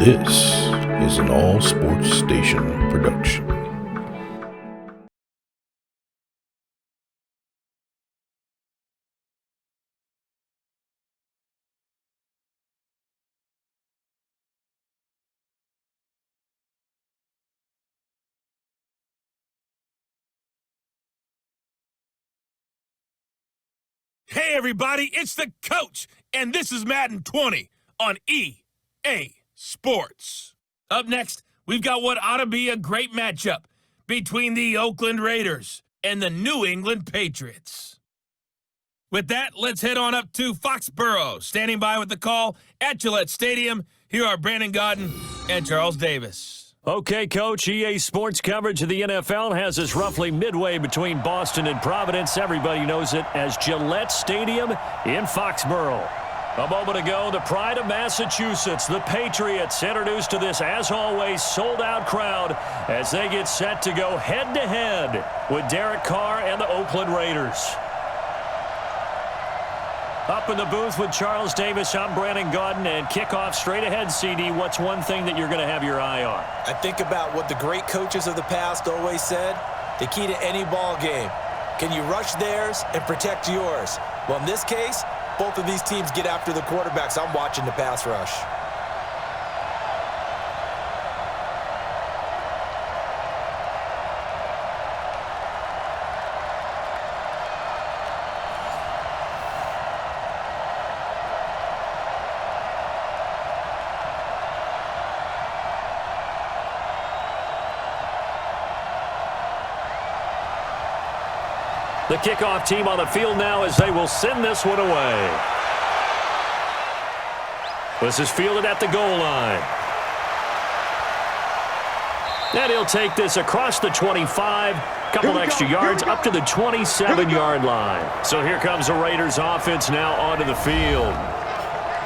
This is an All Sports Station production. Hey everybody, it's the coach, and this is Madden 20 on EA Sports. Up next, we've got what ought to be a great matchup between the Oakland Raiders and the New England Patriots. With that, let's head on up to Foxborough. Standing by with the call at Gillette Stadium, here are Brandon Godden and Charles Davis. Okay, Coach, EA Sports coverage of the NFL has us roughly midway between Boston and Providence. Everybody knows it as Gillette Stadium in Foxborough. A moment ago, the pride of Massachusetts, the Patriots, introduced to this, as always, sold-out crowd as they get set to go head-to-head with Derek Carr and the Oakland Raiders. Up in the booth with Charles Davis, I'm Brandon Godden, and kickoff straight ahead, CD. What's one thing that you're going to have your eye on? I think about what the great coaches of the past always said, the key to any ball game. Can you rush theirs and protect yours? Well, in this case, both of these teams get after the quarterbacks. I'm watching the pass rush. The kickoff team on the field now as they will send this one away. This is fielded at the goal line. And he'll take this across the 25, couple extra yards up to the 27-yard line. So here comes the Raiders offense now onto the field.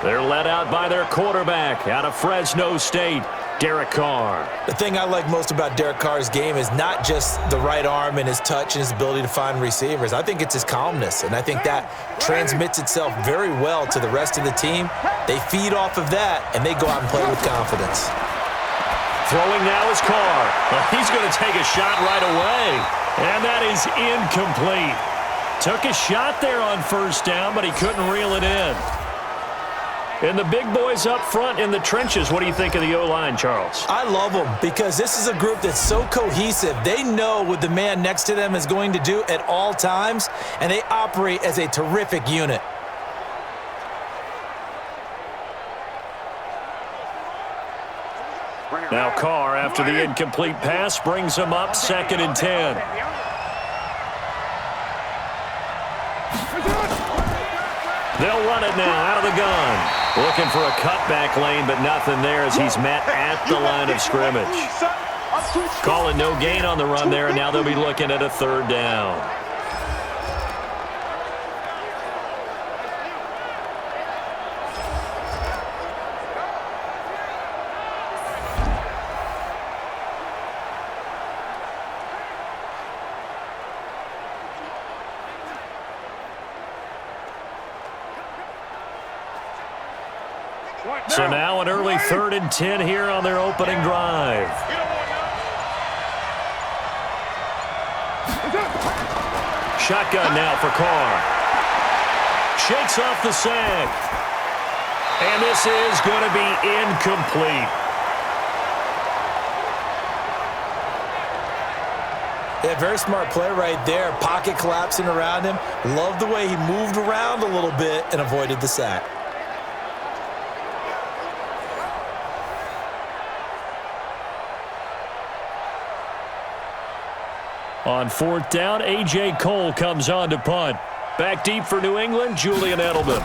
They're led out by their quarterback out of Fresno State, Derek Carr. The thing I like most about Derek Carr's game is not just the right arm and his touch and his ability to find receivers. I think it's his calmness, and I think that transmits itself very well to the rest of the team. They feed off of that, and they go out and play with confidence. Throwing now is Carr. He's going to take a shot right away, and that is incomplete. Took a shot there on first down, but he couldn't reel it in. And the big boys up front in the trenches, what do you think of the O-line, Charles? I love them because this is a group that's so cohesive. They know what the man next to them is going to do at all times, and they operate as a terrific unit. Now Carr, after the incomplete pass, brings him up 2nd and 10. They'll run it now out of the gun. Looking for a cutback lane, but nothing there as he's met at the line of scrimmage. Calling no gain on the run there, and now they'll be looking at a 3rd down. So now an early 3rd and 10 here on their opening drive. Shotgun now for Carr. Shakes off the sack. And this is going to be incomplete. Yeah, very smart play right there. Pocket collapsing around him. Love the way he moved around a little bit and avoided the sack. On 4th down, A.J. Cole comes on to punt. Back deep for New England, Julian Edelman.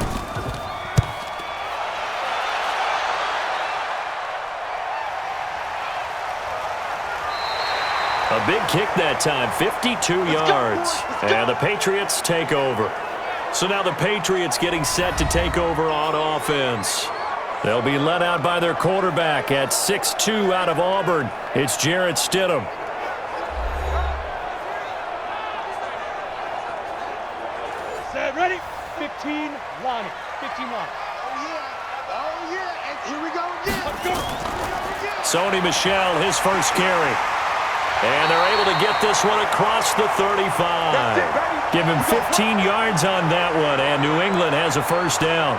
A big kick that time, 52 yards. And the Patriots take over. So now the Patriots getting set to take over on offense. They'll be led out by their quarterback at 6'2" out of Auburn. It's Jarrett Stidham. Ready? 15 line. 15 line. Sony Michel, his first carry. And they're able to get this one across the 35. Give him 15 yards on that one, and New England has a first down.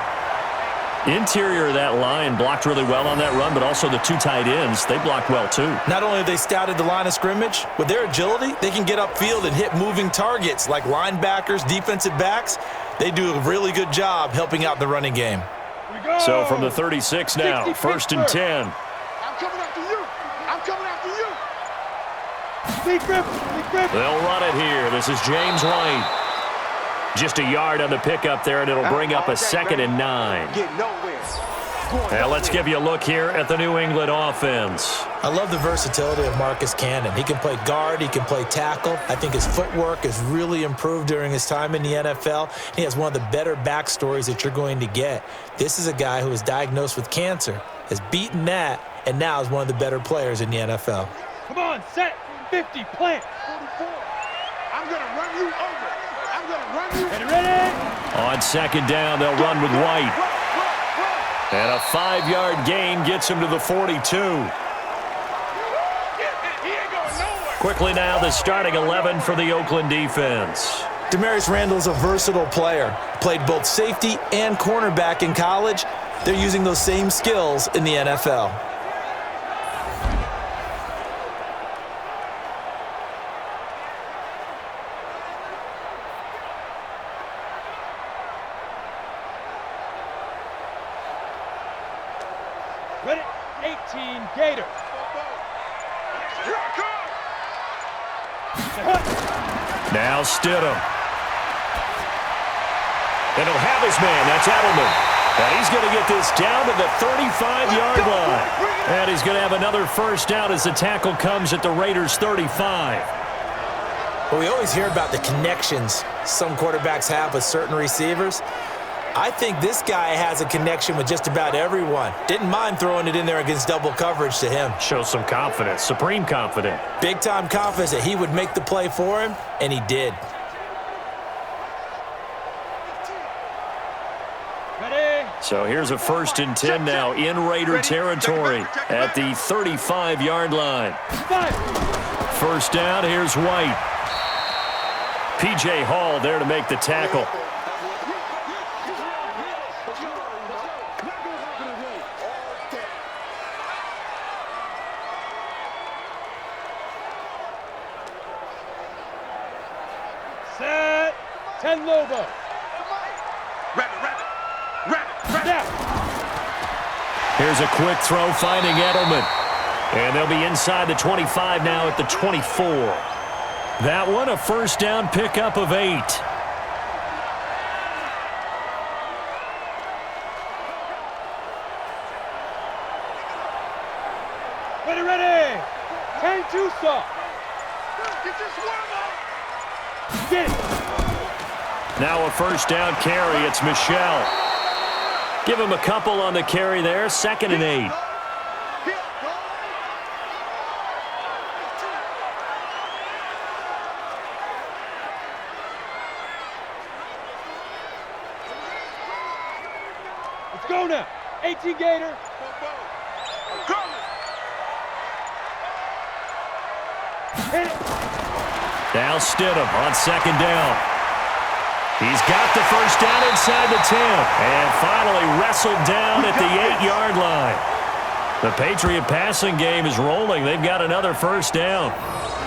Interior of that line blocked really well on that run, but also the two tight ends, they blocked well too. Not only have they scouted the line of scrimmage, with their agility, they can get upfield and hit moving targets like linebackers, defensive backs. They do a really good job helping out the running game. So from the 36 now, 1st and 10. I'm coming after you. I'm coming after you. They'll run it here. This is James White. Just a yard on the pickup there, and it'll bring up a 2nd and 9. Now let's give you a look here at the New England offense. I love the versatility of Marcus Cannon. He can play guard. He can play tackle. I think his footwork has really improved during his time in the NFL. He has one of the better backstories that you're going to get. This is a guy who was diagnosed with cancer, has beaten that, and now is one of the better players in the NFL. Come on, set, 50, plant. 44. I'm going to run you over. I'm going to run you. Ready? On 2nd down, they'll run with White. And a 5-yard gain gets him to the 42. Quickly now, the starting 11 for the Oakland defense. Demarius Randall's a versatile player. Played both safety and cornerback in college. They're using those same skills in the NFL. Ready? 18, Gator. Here I come. Now Stidham. And he'll have his man. That's Edelman. And he's going to get this down to the 35-yard line. And he's going to have another first down as the tackle comes at the Raiders' 35. Well, we always hear about the connections some quarterbacks have with certain receivers. I think this guy has a connection with just about everyone. Didn't mind throwing it in there against double coverage to him. Shows some confidence, supreme confidence. Big-time confidence that he would make the play for him, and he did. Ready? So here's a 1st and 10 now in Raider territory at the 35-yard line. First down, here's White. P.J. Hall there to make the tackle. Set. 10 Lobo. Here's a quick throw finding Edelman. And they'll be inside the 25 now at the 24. That one a first down pickup of 8. Ready. 10 Tucson. Get this one up. Get it. Now a first down carry. It's Michel. Give him a couple on the carry there. 2nd and 8. Let's go now. 18 Gator. Hit it. Now Stidham on 2nd down. He's got the first down inside the 10. And finally wrestled down at the 8-yard line. The Patriot passing game is rolling. They've got another first down.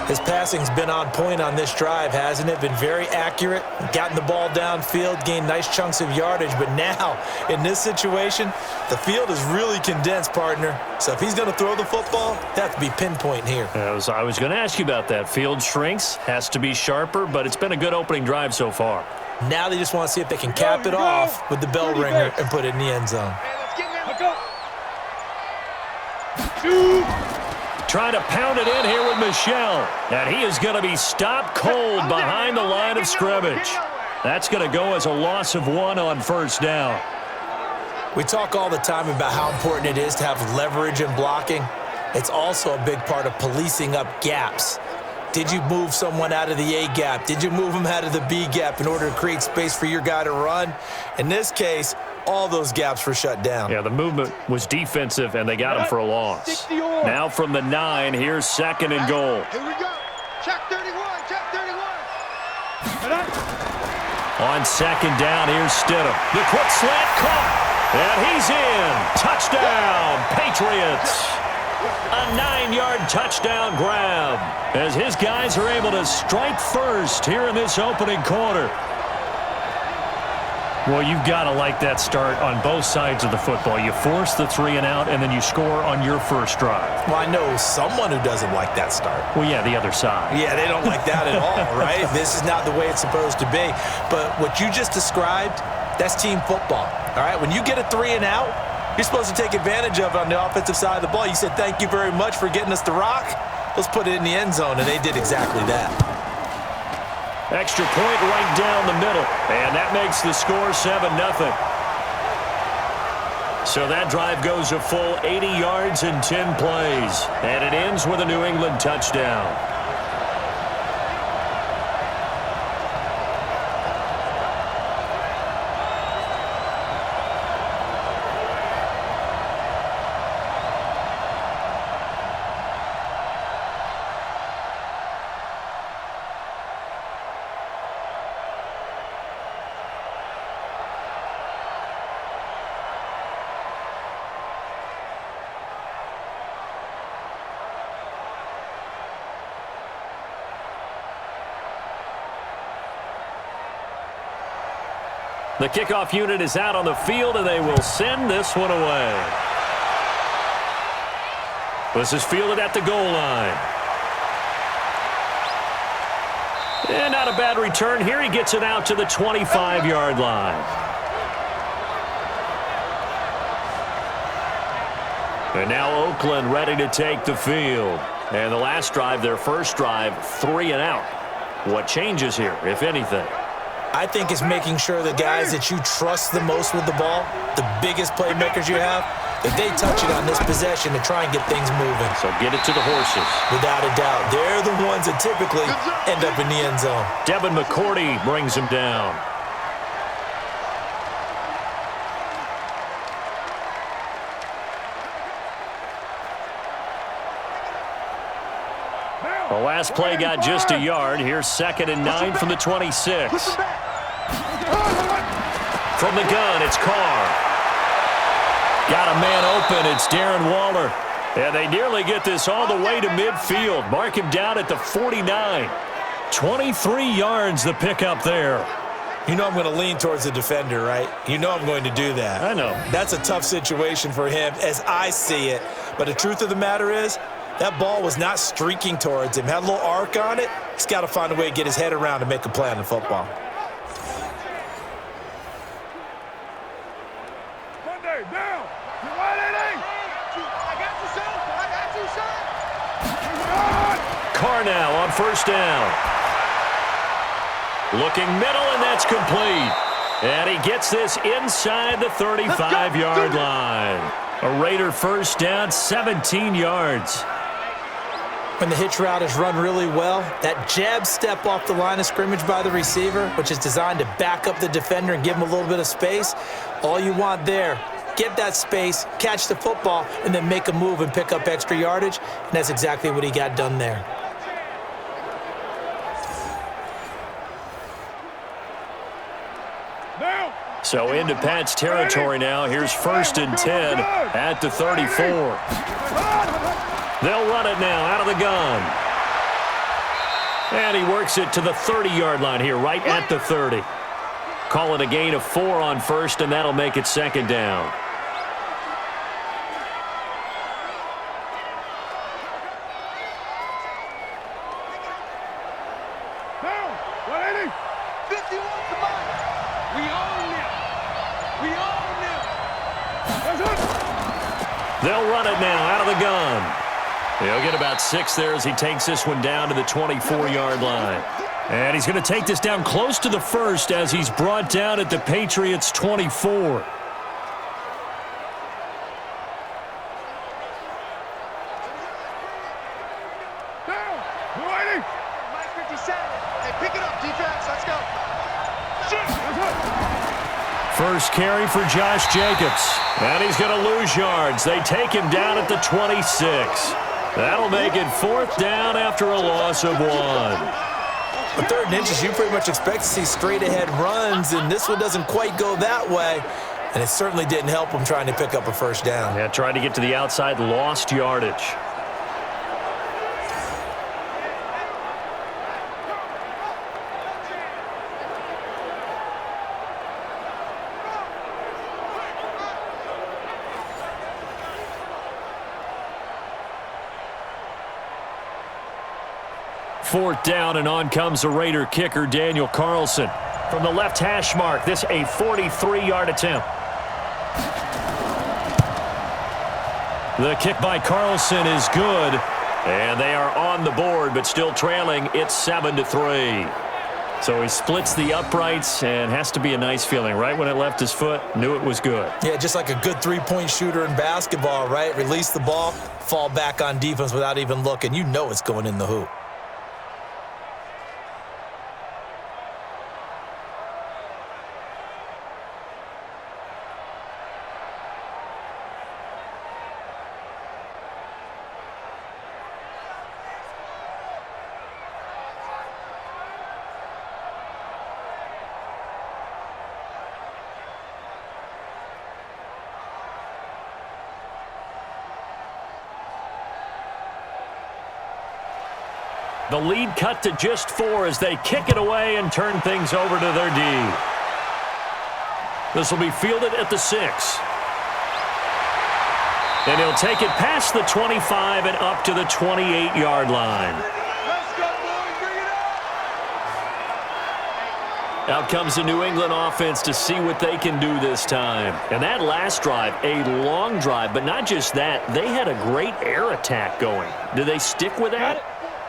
His passing's been on point on this drive, hasn't it? Been very accurate, gotten the ball downfield, gained nice chunks of yardage. But now, in this situation, the field is really condensed, partner. So if he's going to throw the football, that has to be pinpoint here. I was going to ask you about that. Field shrinks, has to be sharper, but it's been a good opening drive so far. Now they just want to see if they can cap it off with the bell ringer and put it in the end zone. Let's go. Shoot. Trying to pound it in here with Michel. And he is going to be stopped cold behind the line of scrimmage. That's going to go as a loss of 1 on first down. We talk all the time about how important it is to have leverage in blocking. It's also a big part of policing up gaps. Did you move someone out of the A gap? Did you move them out of the B gap in order to create space for your guy to run? In this case, all those gaps were shut down. Yeah, the movement was defensive, and they got him for a loss. Now from the 9, here's 2nd and goal. Here we go. Check 31. Check 31. On 2nd down, here's Stidham. The quick slant caught, and he's in. Touchdown, Patriots. A 9-yard touchdown grab as his guys are able to strike first here in this opening quarter. Well, you've got to like that start on both sides of the football. You force the 3 and out, and then you score on your first drive. Well, I know someone who doesn't like that start. Well, yeah, the other side. Yeah, they don't like that at all, right? This is not the way it's supposed to be. But what you just described, that's team football, all right? When you get a 3 and out, you're supposed to take advantage of it on the offensive side of the ball. You said, thank you very much for getting us the rock. Let's put it in the end zone, and they did exactly that. Extra point right down the middle, and that makes the score 7-0. So that drive goes a full 80 yards in 10 plays, and it ends with a New England touchdown. The kickoff unit is out on the field, and they will send this one away. This is fielded at the goal line. And not a bad return here. He gets it out to the 25-yard line. And now Oakland ready to take the field. And the last drive, their first drive, 3 and out. What changes here, if anything? I think it's making sure the guys that you trust the most with the ball, the biggest playmakers you have, that they touch it on this possession to try and get things moving. So get it to the horses. Without a doubt. They're the ones that typically end up in the end zone. Devin McCourty brings him down. The last play got just a yard. Here's 2nd and 9 from the 26. From the gun, it's Carr. Got a man open. It's Darren Waller. And they nearly get this all the way to midfield. Mark him down at the 49. 23 yards the pickup there. You know I'm going to lean towards the defender, right? You know I'm going to do that. I know. That's a tough situation for him as I see it. But the truth of the matter is, that ball was not streaking towards him. Had a little arc on it. He's got to find a way to get his head around and make a play on the football. Monday, down. You right, Eddie? I got you, son. I got you, son. Carr now on first down. Looking middle, and that's complete. And he gets this inside the 35-yard line. A Raider first down, 17 yards. When the hitch route is run really well, that jab step off the line of scrimmage by the receiver, which is designed to back up the defender and give him a little bit of space, all you want there, get that space, catch the football, and then make a move and pick up extra yardage, and that's exactly what he got done there. So into Pat's territory now. Here's 1st and 10 at the 34. They'll run it now out of the gun. And he works it to the 30-yard line here, right at the 30. Call it a gain of 4 on first, and that'll make it 2nd down. They'll run it now out of the gun. He'll get about 6 there as he takes this one down to the 24-yard line. And he's going to take this down close to the 1st as he's brought down at the Patriots' 24. first carry for Josh Jacobs. And he's going to lose yards. They take him down at the 26. That'll make it 4th down after a loss of 1. With 3rd and inches, you pretty much expect to see straight-ahead runs, and this one doesn't quite go that way. And it certainly didn't help him trying to pick up a first down. Yeah, trying to get to the outside, lost yardage. Fourth down, and on comes the Raider kicker, Daniel Carlson. From the left hash mark, this a 43-yard attempt. The kick by Carlson is good, and they are on the board, but still trailing. It's 7-3. So he splits the uprights, and has to be a nice feeling. Right when it left his foot, knew it was good. Yeah, just like a good three-point shooter in basketball, right? Release the ball, fall back on defense without even looking. You know it's going in the hoop. The lead cut to just 4 as they kick it away and turn things over to their D. This will be fielded at the 6. And he'll take it past the 25 and up to the 28-yard line. Let's go, boys. Bring it up. Out comes the New England offense to see what they can do this time. And that last drive, a long drive, but not just that. They had a great air attack going. Do they stick with that?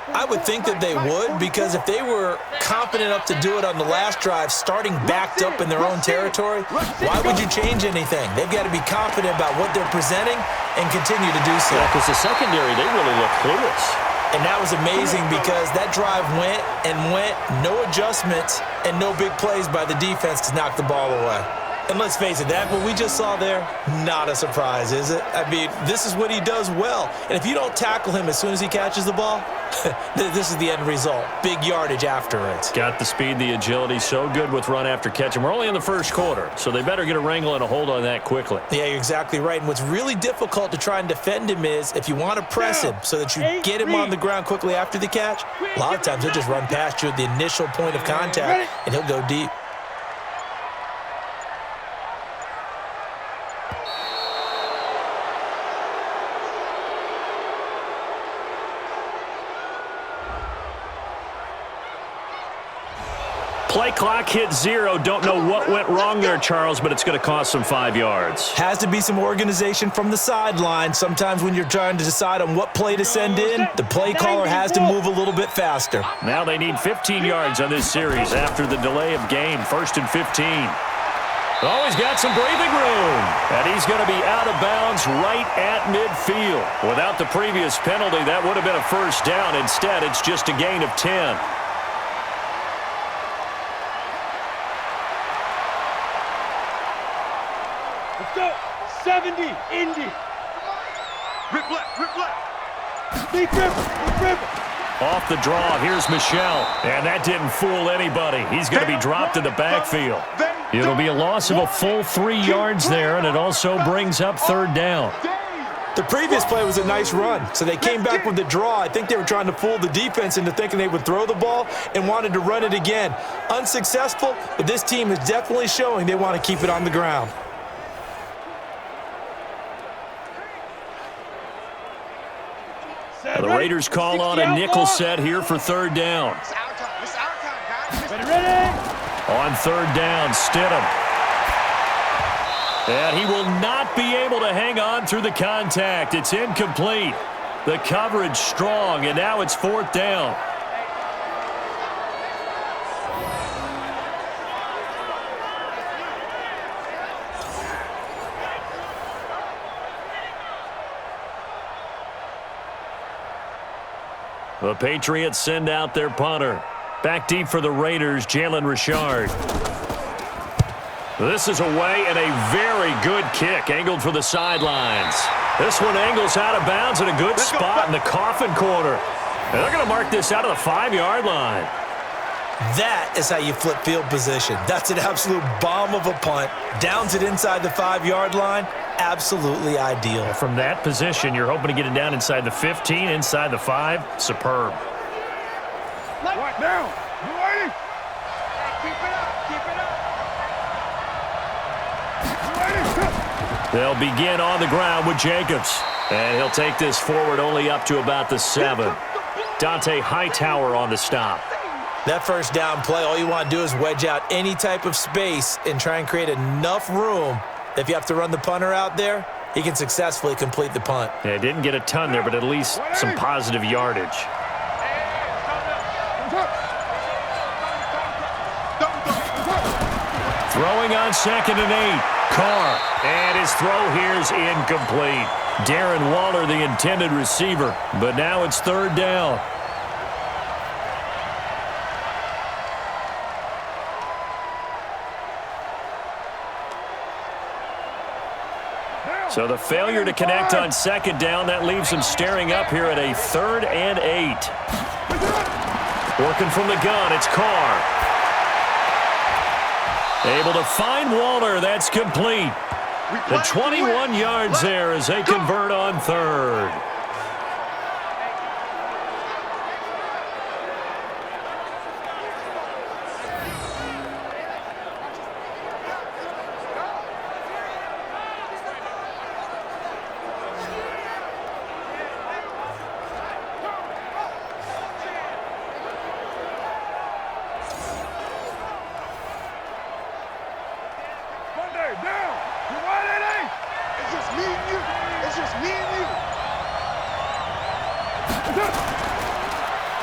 I would think that they would, because if they were confident enough to do it on the last drive, starting backed up in their own territory, why would you change anything? They've got to be confident about what they're presenting and continue to do so. Yeah, because the secondary, they really look clueless. And that was amazing because that drive went and went, no adjustments and no big plays by the defense to knock the ball away. And let's face it, that what we just saw there, not a surprise, is it? I mean, this is what he does well. And if you don't tackle him as soon as he catches the ball, this is the end result. Big yardage after it. Got the speed, the agility, so good with run after catch. And we're only in the first quarter, so they better get a wrangle and a hold on that quickly. Yeah, you're exactly right. And what's really difficult to try and defend him is if you want to press him so that you get him on the ground quickly after the catch, a lot of times he'll just run past you at the initial point of contact, and he'll go deep. Play clock hit 0. Don't know what went wrong there, Charles, but it's going to cost them 5 yards. Has to be some organization from the sideline. Sometimes when you're trying to decide on what play to send in, the play caller has to move a little bit faster. Now they need 15 yards on this series after the delay of game. 1st and 15. Oh, he's got some breathing room. And he's going to be out of bounds right at midfield. Without the previous penalty, that would have been a first down. Instead, it's just a gain of 10. Let's go. 70, Indy. Rip left, rip left. Deep river. Off the draw, here's Michel. And that didn't fool anybody. He's going to be dropped in the backfield. It'll be a loss of a full 3 yards there, and it also brings up 3rd down. The previous play was a nice run, so they came back with the draw. I think they were trying to fool the defense into thinking they would throw the ball and wanted to run it again. Unsuccessful, but this team is definitely showing they want to keep it on the ground. The Raiders call on a nickel set here for 3rd down. It's our time. It's our time, guys. Ready? On 3rd down, Stidham. And he will not be able to hang on through the contact. It's incomplete. The coverage strong, and now it's 4th down. The Patriots send out their punter. Back deep for the Raiders, Jalen Richard. This is away and a very good kick, angled for the sidelines. This one angles out of bounds in a good spot in the coffin corner. And they're going to mark this out of the 5-yard line. That is how you flip field position. That's an absolute bomb of a punt. Downs it inside the 5-yard line. Absolutely ideal. From that position, you're hoping to get it down inside the 15, inside the 5. Superb. Right now. You ready? Keep it up. Keep it up. They'll begin on the ground with Jacobs. And he'll take this forward only up to about the 7. Dante Hightower on the stop. That first down play, all you want to do is wedge out any type of space and try and create enough room. If you have to run the punter out there, he can successfully complete the punt. Yeah, didn't get a ton there, but at least some positive yardage. Throwing on 2nd and 8. Carr. And his throw here's incomplete. Darren Waller, the intended receiver. But now it's 3rd down. So the failure to connect on 2nd down, that leaves him staring up here at a 3rd and 8. Working from the gun, it's Carr. Able to find Waller, that's complete. The 21 yards there as they convert on 3rd.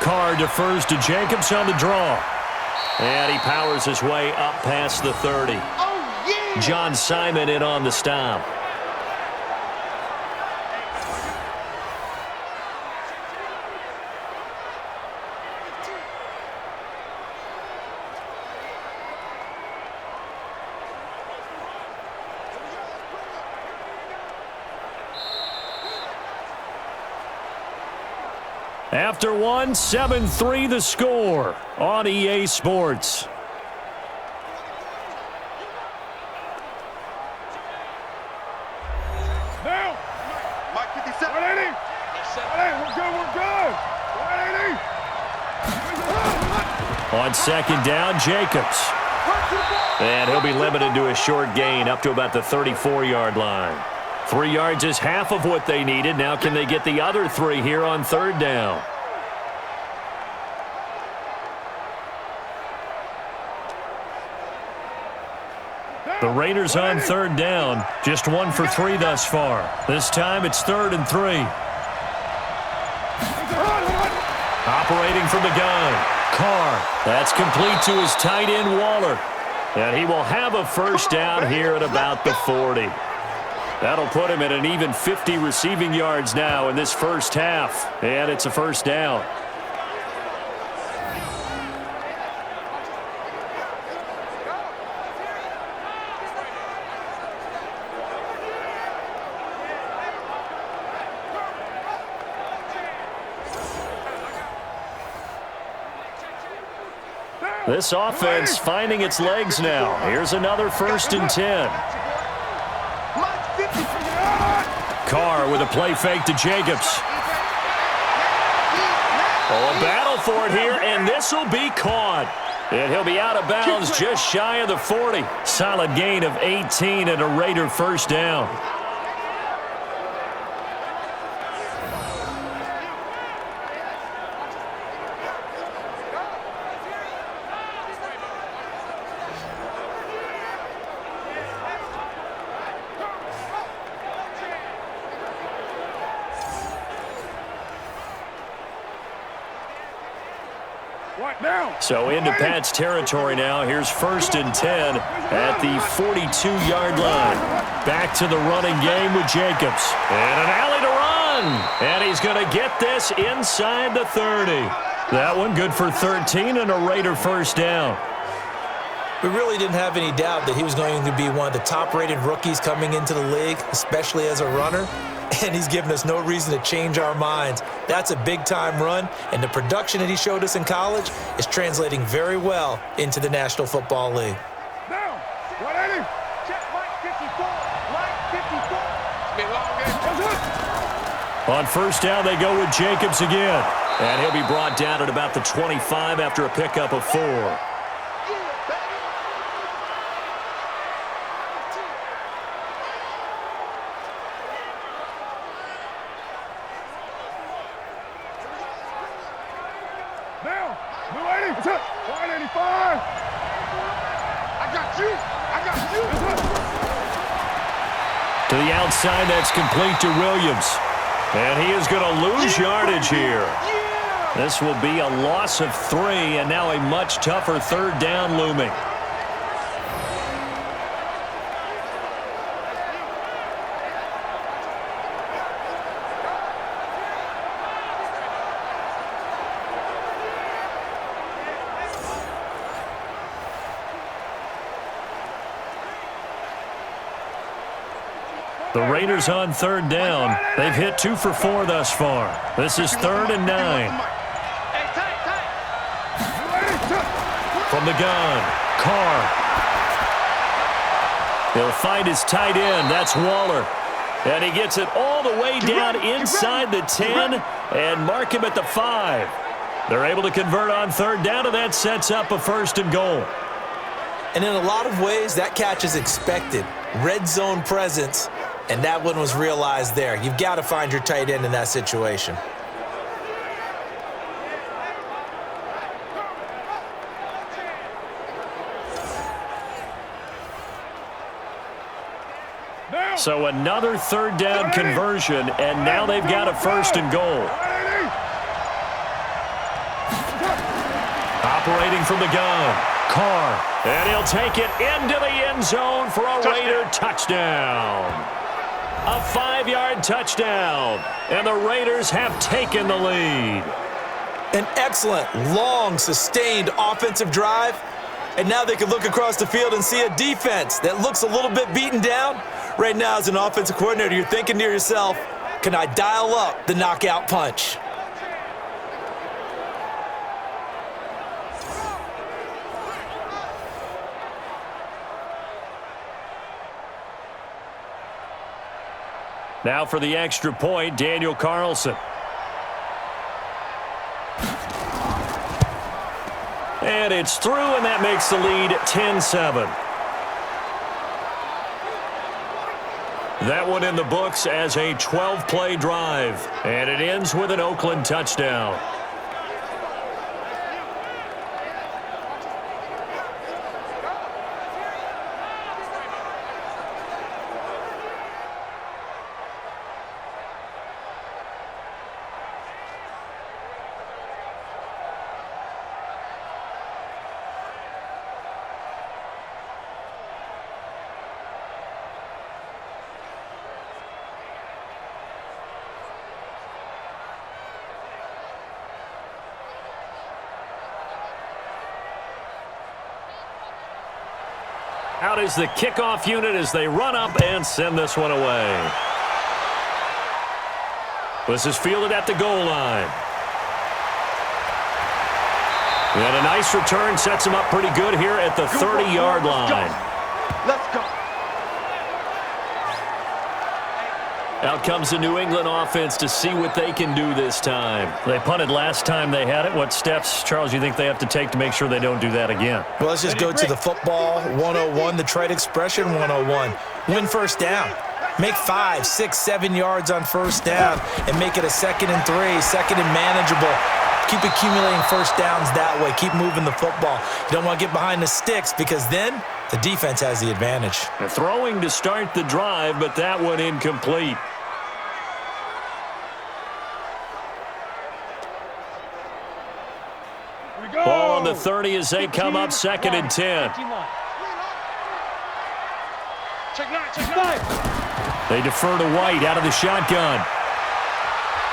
Carr defers to Jacobs on the draw. And he powers his way up past the 30. John Simon in on the stop. After 1, 7-3 the score on EA Sports. Now, Mike 57. 180. 180. We're good. We're good. 180. On 2nd down, Jacobs. And he'll be limited to a short gain up to about the 34-yard line. 3 yards is half of what they needed. Now can they get the other 3 here on 3rd down? The Raiders on 3rd down. Just 1 for 3 thus far. This time it's 3rd and 3. Operating from the gun. Carr. That's complete to his tight end, Waller. And he will have a first down here at about the 40. That'll put him at an even 50 receiving yards now in this first half. And it's a first down. This offense finding its legs now. Here's another 1st and 10. Carr with a play fake to Jacobs. Oh, a battle for it here, and this will be caught. And he'll be out of bounds just shy of the 40. Solid gain of 18 and a Raider first down. So into Pat's territory now. Here's 1st and 10 at the 42-yard line. Back to the running game with Jacobs. And an alley to run. And he's going to get this inside the 30. That one good for 13 and a Raider first down. We really didn't have any doubt that he was going to be one of the top-rated rookies coming into the league, especially as a runner, and he's given us no reason to change our minds. That's a big-time run, and the production that he showed us in college is translating very well into the National Football League. Down. 180. Check line 54. Line 54. It's been a long game. On first down, they go with Jacobs again. And he'll be brought down at about the 25 after a pickup of 4. Down. 280. It's up. 185. I got you. I got you. To the outside, that's complete to Williams. And he is going to lose yardage here. This will be a loss of 3, and now a much tougher third down looming. The Raiders on third down. They've hit 2 for 4 thus far. This is 3rd and 9. From the gun, Carr. He'll find his tight end. That's Waller. And he gets it all the way down inside the 10 and mark him at the 5. They're able to convert on third down, and that sets up a 1st and goal. And in a lot of ways, that catch is expected. Red zone presence, and that one was realized there. You've got to find your tight end in that situation. So another third down conversion, and now they've got a 1st and goal. Operating from the gun, Carr, and he'll take it into the end zone for a Raider touchdown. A 5-yard touchdown, and the Raiders have taken the lead. An excellent, long, sustained offensive drive, and now they can look across the field and see a defense that looks a little bit beaten down. Right now, as an offensive coordinator, you're thinking to yourself, can I dial up the knockout punch? Now for the extra point, Daniel Carlson. And it's through, and that makes the lead 10-7. That one in the books as a 12-play drive, and it ends with an Oakland touchdown. Out is the kickoff unit as they run up and send this one away. This is fielded at the goal line. And a nice return sets him up pretty good here at the 30-yard line. Let's go. Out comes the New England offense to see what they can do this time. They punted last time they had it. What steps, Charles, you think they have to take to make sure they don't do that again? Well, let's just go to the football 101, the trade expression 101. Win first down. Make 5, 6, 7 yards on first down and make it a 2nd and 3, 2nd and manageable. Keep accumulating first downs that way. Keep moving the football. You don't want to get behind the sticks because then the defense has the advantage. The throwing to start the drive, but that one incomplete. Ball on the 30 as they come up 2nd and 10. They defer to White out of the shotgun.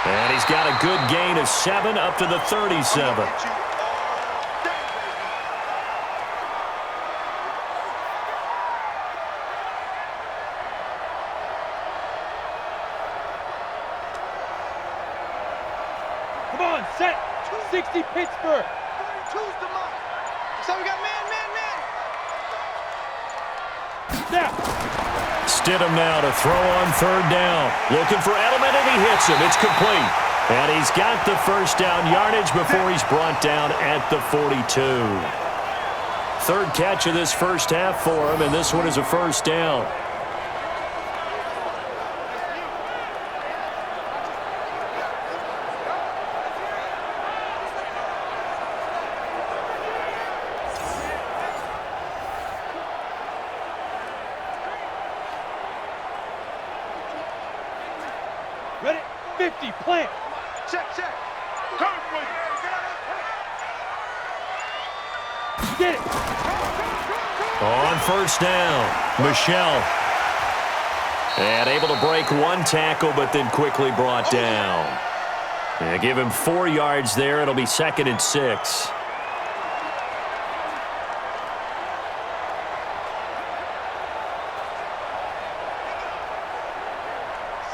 And he's got a good gain of 7 up to the 37. on, set. 60 Pittsburgh. 32's the mark. So we got man. Now. Stidham now to throw on third down. Looking for Edelman, and he hits him. It's complete. And he's got the first down yardage before he's brought down at the 42. Third catch of this first half for him, and this one is a first down. Ready? 50, plant. Check. Come with Get it. On first down, Michelle. And able to break one tackle, but then quickly brought down. Yeah, give him 4 yards there. It'll be 2nd and 6.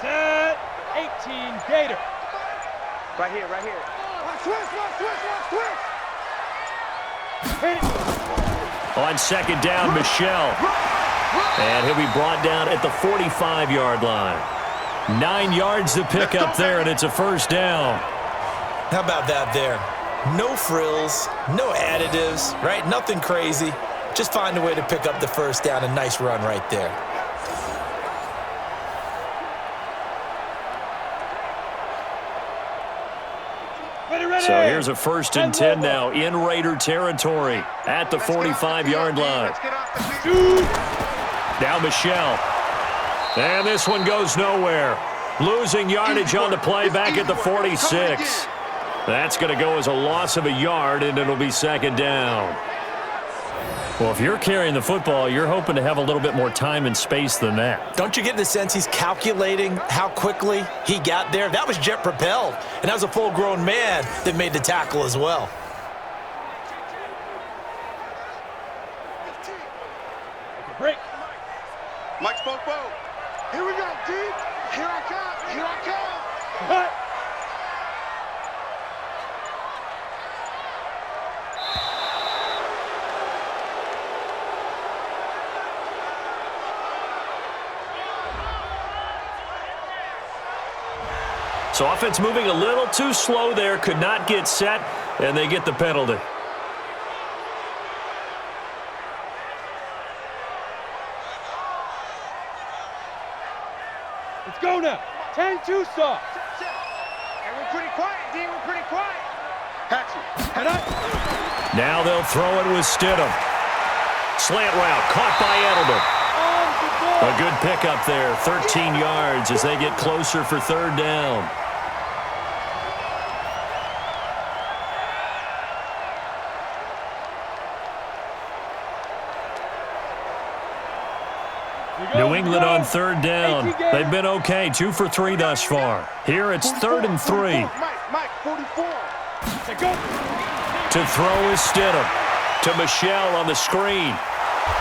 Set. 18, Gator. Right here. Twist. Hit it. On 2nd down, Michelle. And he'll be brought down at the 45-yard line. 9 yards to pick up there, and it's a first down. How about that there? No frills, no additives, right? Nothing crazy. Just find a way to pick up the first down. A nice run right there. So here's a 1st and 10 now in Raider territory at the 45-yard line. Now Michelle. And this one goes nowhere. Losing yardage on the play back at the 46. That's going to go as a loss of a yard, and it'll be 2nd down. Well, if you're carrying the football, you're hoping to have a little bit more time and space than that. Don't you get the sense he's calculating how quickly he got there? That was jet propelled, and that was a full-grown man that made the tackle as well. Break. Mike spoke. Here we go, deep. Here I come. Cut. So offense moving a little too slow there, could not get set, and they get the penalty. Let's go now. 10-2 soft. And we're pretty quiet, D. We're pretty quiet. Patsy. Head up. Now they'll throw it with Stidham. Slant route, caught by Edelman. A good pickup there, 13 yards as they get closer for 3rd down. New England on 3rd down. They've been okay, 2 for 3 thus far. Here it's 3rd and 3. Mike, 44. To throw is Stidham. To Michelle on the screen.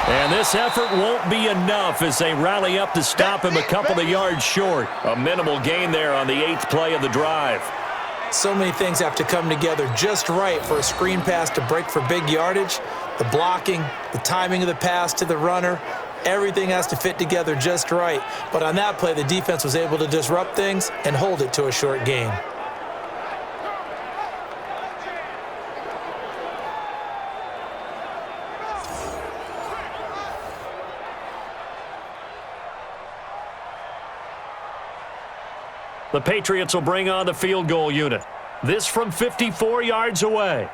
And this effort won't be enough as they rally up to stop him a couple of yards short. A minimal gain there on the 8th play of the drive. So many things have to come together just right for a screen pass to break for big yardage. The blocking, the timing of the pass to the runner, everything has to fit together just right. But on that play, the defense was able to disrupt things and hold it to a short gain. The Patriots will bring on the field goal unit. This from 54 yards away.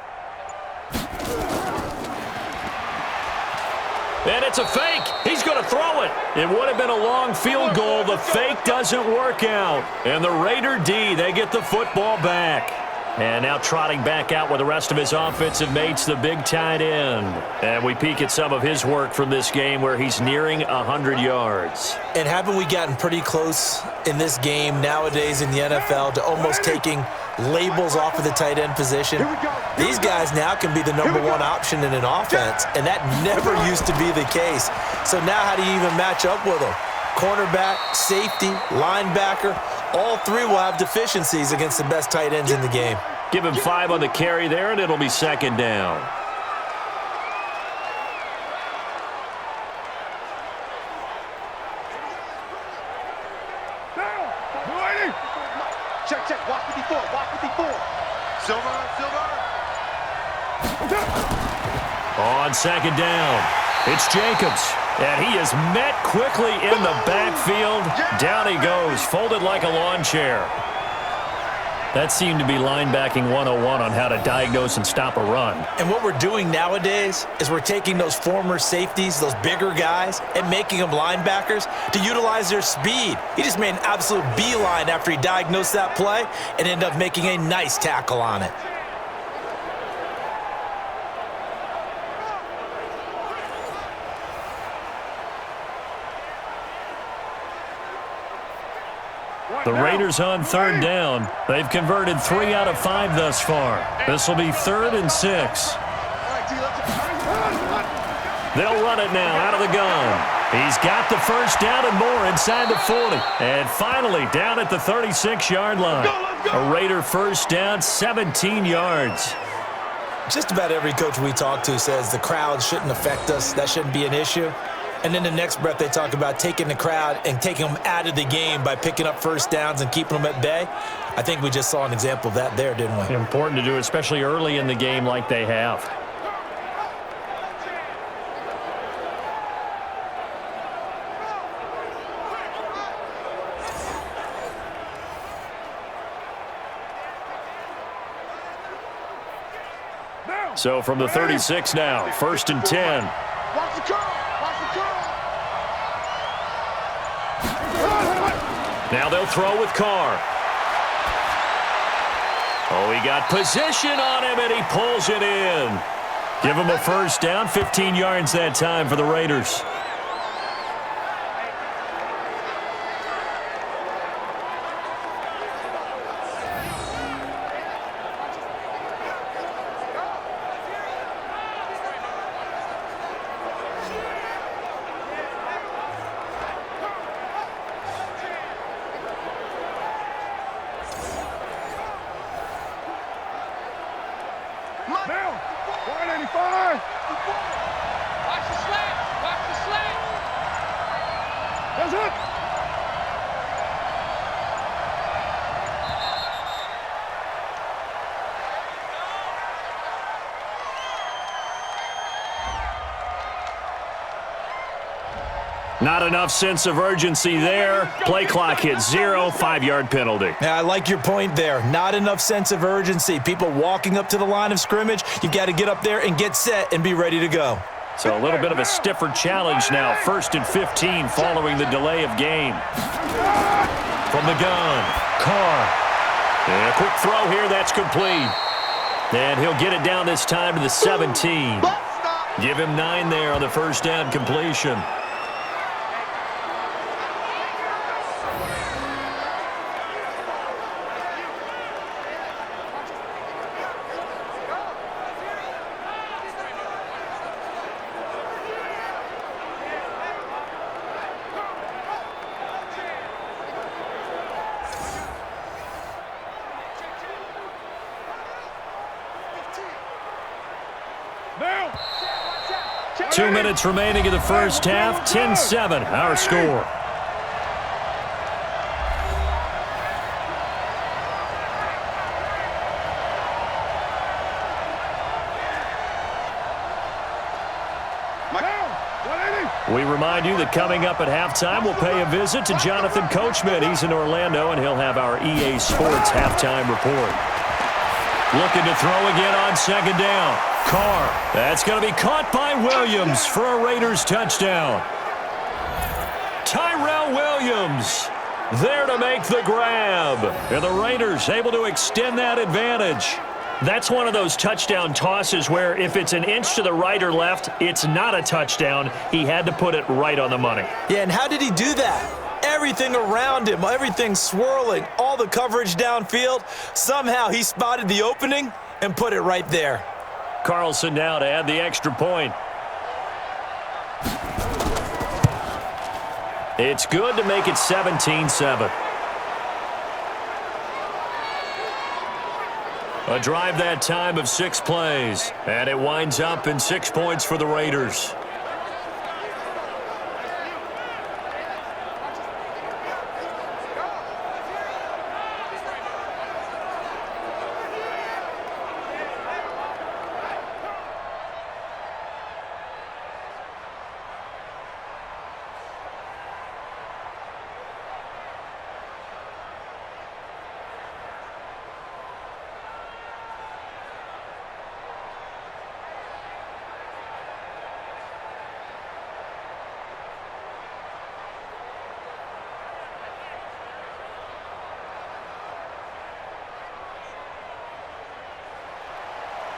And it's a fake. He's going to throw it. It would have been a long field goal. The fake doesn't work out. And the Raider D, they get the football back. And now trotting back out with the rest of his offensive mates, the big tight end. And we peek at some of his work from this game where he's nearing 100 yards. And haven't we gotten pretty close in this game nowadays in the NFL to almost taking labels off of the tight end position? These guys now can be the #1 option in an offense, and that never used to be the case. So now how do you even match up with them? Cornerback, safety, linebacker, all three will have deficiencies against the best tight ends in the game. Give him 5 on the carry there, and it'll be second down. Check. Watch 54. Silver. On second down, it's Jacobs. And he is met quickly in the backfield. Down he goes, folded like a lawn chair. That seemed to be linebacking 101 on how to diagnose and stop a run. And what we're doing nowadays is we're taking those former safeties, those bigger guys, and making them linebackers to utilize their speed. He just made an absolute beeline after he diagnosed that play and ended up making a nice tackle on it. The Raiders on third down. They've converted 3 out of 5 thus far. This will be 3rd and 6. They'll run it now out of the gun. He's got the first down and more inside the 40. And finally down at the 36-yard line. A Raider first down, 17 yards. Just about every coach we talk to says the crowd shouldn't affect us. That shouldn't be an issue. And then the next breath they talk about taking the crowd and taking them out of the game by picking up first downs and keeping them at bay. I think we just saw an example of that there, didn't we? Important to do, especially early in the game like they have. So from the 36 now, 1st and 10. Watch the curl. Now they'll throw with Carr. Oh, he got position on him, and he pulls it in. Give him a first down, 15 yards that time for the Raiders. Now, 185. Watch the slant. That's it. Not enough sense of urgency there. Play clock hits 0, 5-yard penalty. Yeah, I like your point there. Not enough sense of urgency. People walking up to the line of scrimmage, you've got to get up there and get set and be ready to go. So a little bit of a stiffer challenge now. 1st and 15 following the delay of game. From the gun, Carr. And a quick throw here, that's complete. And he'll get it down this time to the 17. Give him 9 there on the first down completion. Now. 2 minutes remaining in the first half. 10-7, our score. We remind you that coming up at halftime, we'll pay a visit to Jonathan Coachman. He's in Orlando, and he'll have our EA Sports halftime report. Looking to throw again on second down. Carr. That's going to be caught by Williams for a Raiders touchdown. Tyrell Williams there to make the grab. And the Raiders able to extend that advantage. That's one of those touchdown tosses where if it's an inch to the right or left, it's not a touchdown. He had to put it right on the money. Yeah, and how did he do that? Everything around him, everything swirling, all the coverage downfield. Somehow he spotted the opening and put it right there. Carlson now to add the extra point. It's good to make it 17-7. A drive that time of 6 plays, and it winds up in 6 points for the Raiders.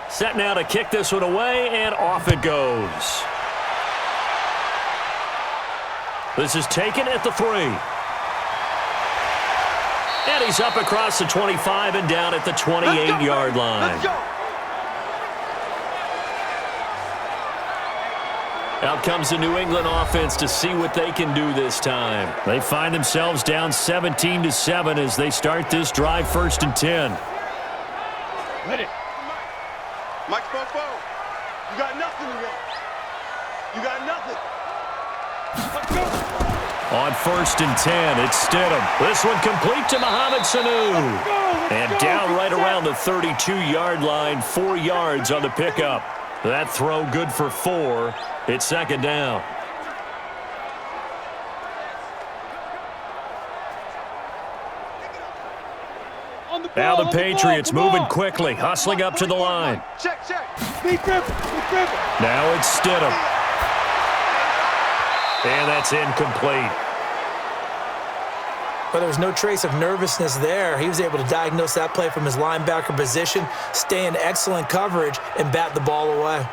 Set now to kick this one away, and off it goes. This is taken at the 3. And he's up across the 25 and down at the 28-yard line. Out comes the New England offense to see what they can do this time. They find themselves down 17-7 as they start this drive 1st and 10. Ready. Mike Fofo, you got nothing to run. You got nothing. Let's go. On 1st and 10, it's Stidham. This one complete to Mohamed Sanu. And down right around the 32-yard line, 4 yards on the pickup. That throw good for 4. It's 2nd down. Now the Patriots moving quickly, hustling up to the line. Check. Be driven. Now it's Stidham. And that's incomplete. But there was no trace of nervousness there. He was able to diagnose that play from his linebacker position, stay in excellent coverage, and bat the ball away.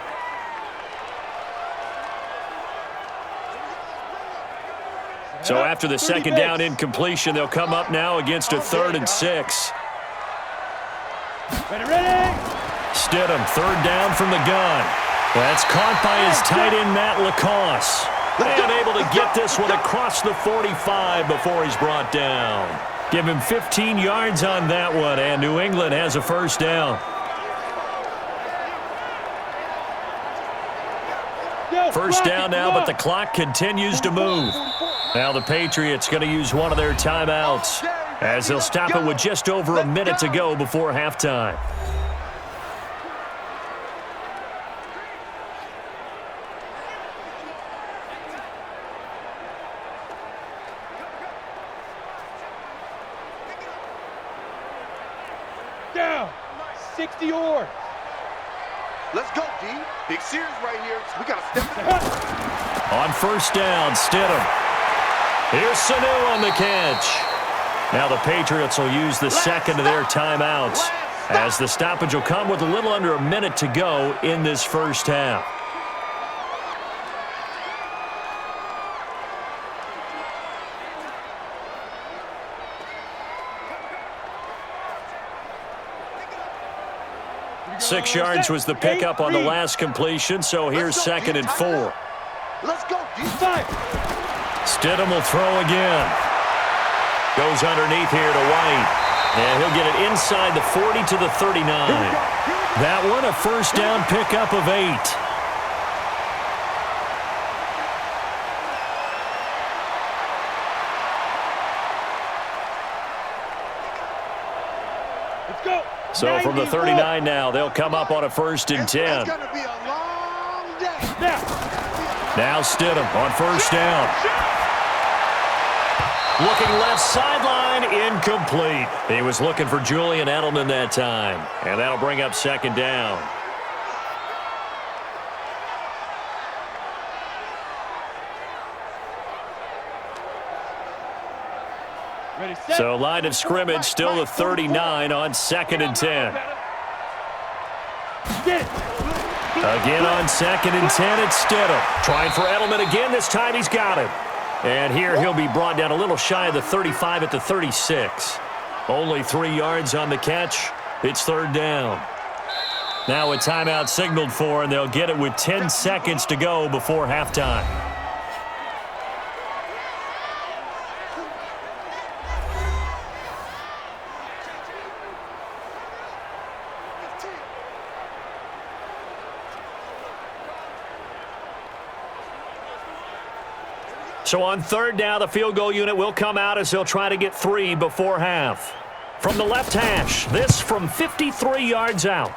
So after the 2nd down incompletion, they'll come up now against a 3rd and 6. Ready. Stidham, 3rd down from the gun. That's caught by his tight end, Matt Lacoste. And able to get this one across the 45 before he's brought down. Give him 15 yards on that one, and New England has a 1st down. 1st down now, but the clock continues to move. Now the Patriots going to use one of their timeouts, as they'll stop it with just over a minute to go before halftime. Down. 60 yards. Let's go, D. Big series right here. We got to step it up. On 1st down, Stidham. Here's Sanu on the catch. Now the Patriots will use the 2nd of their timeouts, as the stoppage will come with a little under a minute to go in this 1st half. Six yards was the pickup on the last completion, so here's 2nd and 4. Let's go, D-side. Stidham will throw again. Goes underneath here to White. And he'll get it inside the 40 to the 39. That one, a 1st down pickup of 8. Let's go. So from the 39 now, they'll come up on a 1st and 10. It's going to be a long day. Now Stidham on 1st down. Looking left sideline, incomplete. He was looking for Julian Edelman that time. And that'll bring up 2nd down. Ready, set. So line of scrimmage still the 39 on 2nd and 10. Get it. Again on 2nd and 10, it's Stidham. Trying for Edelman again. This time he's got it. And here he'll be brought down a little shy of the 35 at the 36. Only 3 yards on the catch. It's 3rd down. Now a timeout signaled for, and they'll get it with 10 seconds to go before halftime. So on third down, the field goal unit will come out as they'll try to get 3 before half. From the left hash, this from 53 yards out.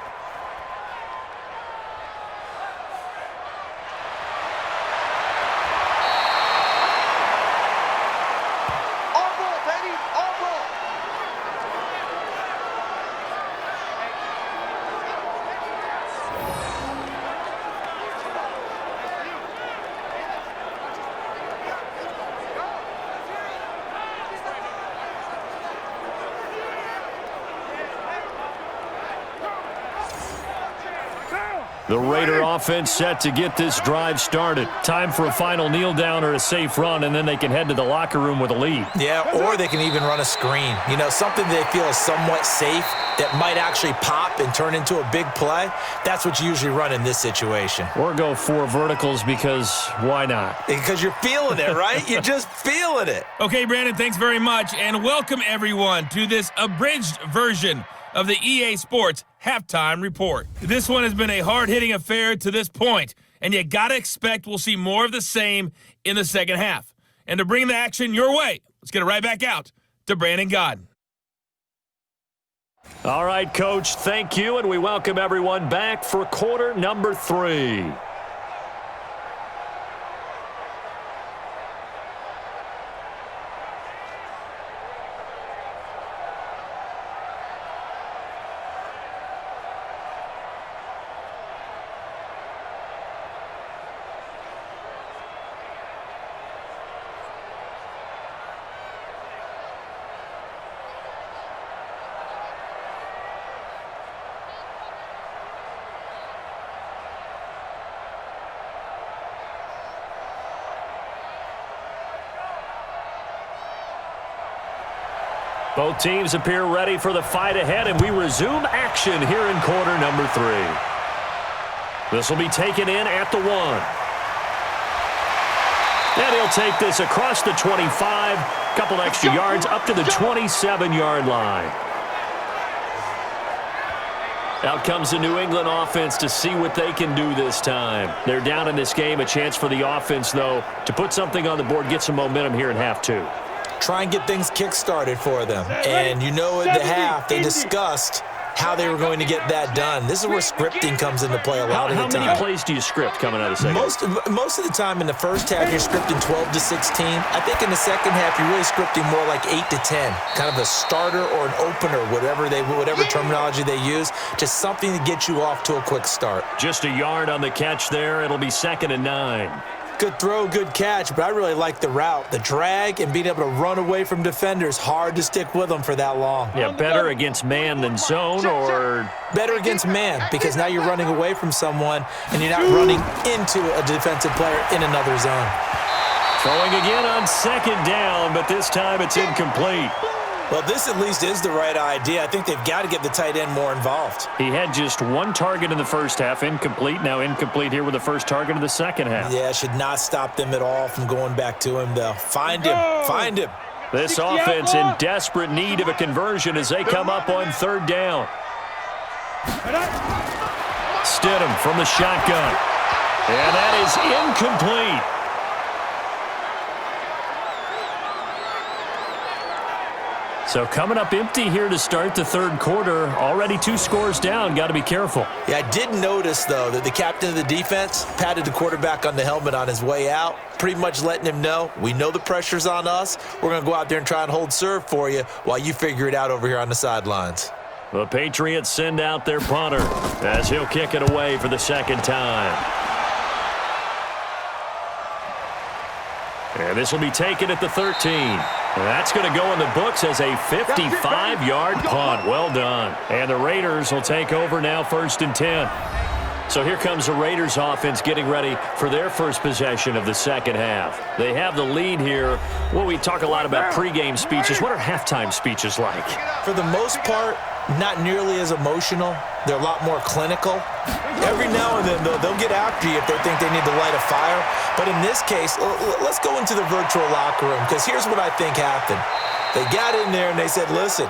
The Raider offense set to get this drive started. Time for a final kneel down or a safe run, and then they can head to the locker room with a lead. Yeah, or they can even run a screen. You know, something they feel is somewhat safe that might actually pop and turn into a big play. That's what you usually run in this situation. Or go 4 verticals because why not? Because you're feeling it, right? You're just feeling it. Okay, Brandon, thanks very much, and welcome everyone to this abridged version of the EA Sports Halftime Report. This one has been a hard-hitting affair to this point, and you gotta expect we'll see more of the same in the second half. And to bring the action your way, let's get it right back out to Brandon Godden. All right, Coach, thank you, and we welcome everyone back for quarter number 3. Both teams appear ready for the fight ahead, and we resume action here in quarter number 3. This will be taken in at the 1. And he'll take this across the 25, couple extra yards up to the 27-yard line. Out comes the New England offense to see what they can do this time. They're down in this game. A chance for the offense, though, to put something on the board, get some momentum here in half 2. Try and get things kick-started for them. And you know at the half, they discussed how they were going to get that done. This is where scripting comes into play a lot of the time. How many plays do you script coming out of the second? Most of the time in the first half, you're scripting 12 to 16. I think in the second half, you're really scripting more like 8 to 10. Kind of a starter or an opener, whatever terminology they use. Just something to get you off to a quick start. Just a yard on the catch there. It'll be 2nd and 9. Good throw, good catch, but I really like the route. The drag and being able to run away from defenders, hard to stick with them for that long. Yeah, better against man than zone, or? Better against man, because now you're running away from someone and you're not running into a defensive player in another zone. Throwing again on 2nd down, but this time it's incomplete. Well, this at least is the right idea. I think they've got to get the tight end more involved. He had just 1 target in the first half, incomplete. Now incomplete here with the first target of the second half. Yeah, should not stop them at all from going back to him, though. Find him. Find him. This offense in desperate need of a conversion as they come up on 3rd down. Stidham from the shotgun. And that is incomplete. So coming up empty here to start the 3rd quarter. Already 2 scores down. Got to be careful. Yeah, I did notice, though, that the captain of the defense patted the quarterback on the helmet on his way out, pretty much letting him know, we know the pressure's on us. We're going to go out there and try and hold serve for you while you figure it out over here on the sidelines. The Patriots send out their punter as he'll kick it away for the 2nd time. And this will be taken at the 13. That's going to go in the books as a 55-yard punt. Well done. And the Raiders will take over now 1st and 10. So here comes the Raiders offense getting ready for their first possession of the second half. They have the lead here. Well, we talk a lot about pregame speeches. What are halftime speeches like? For the most part, not nearly as emotional. They're a lot more clinical. Every now and then, they'll get after you if they think they need to light a fire. But in this case, let's go into the virtual locker room, because here's what I think happened. They got in there and they said, listen,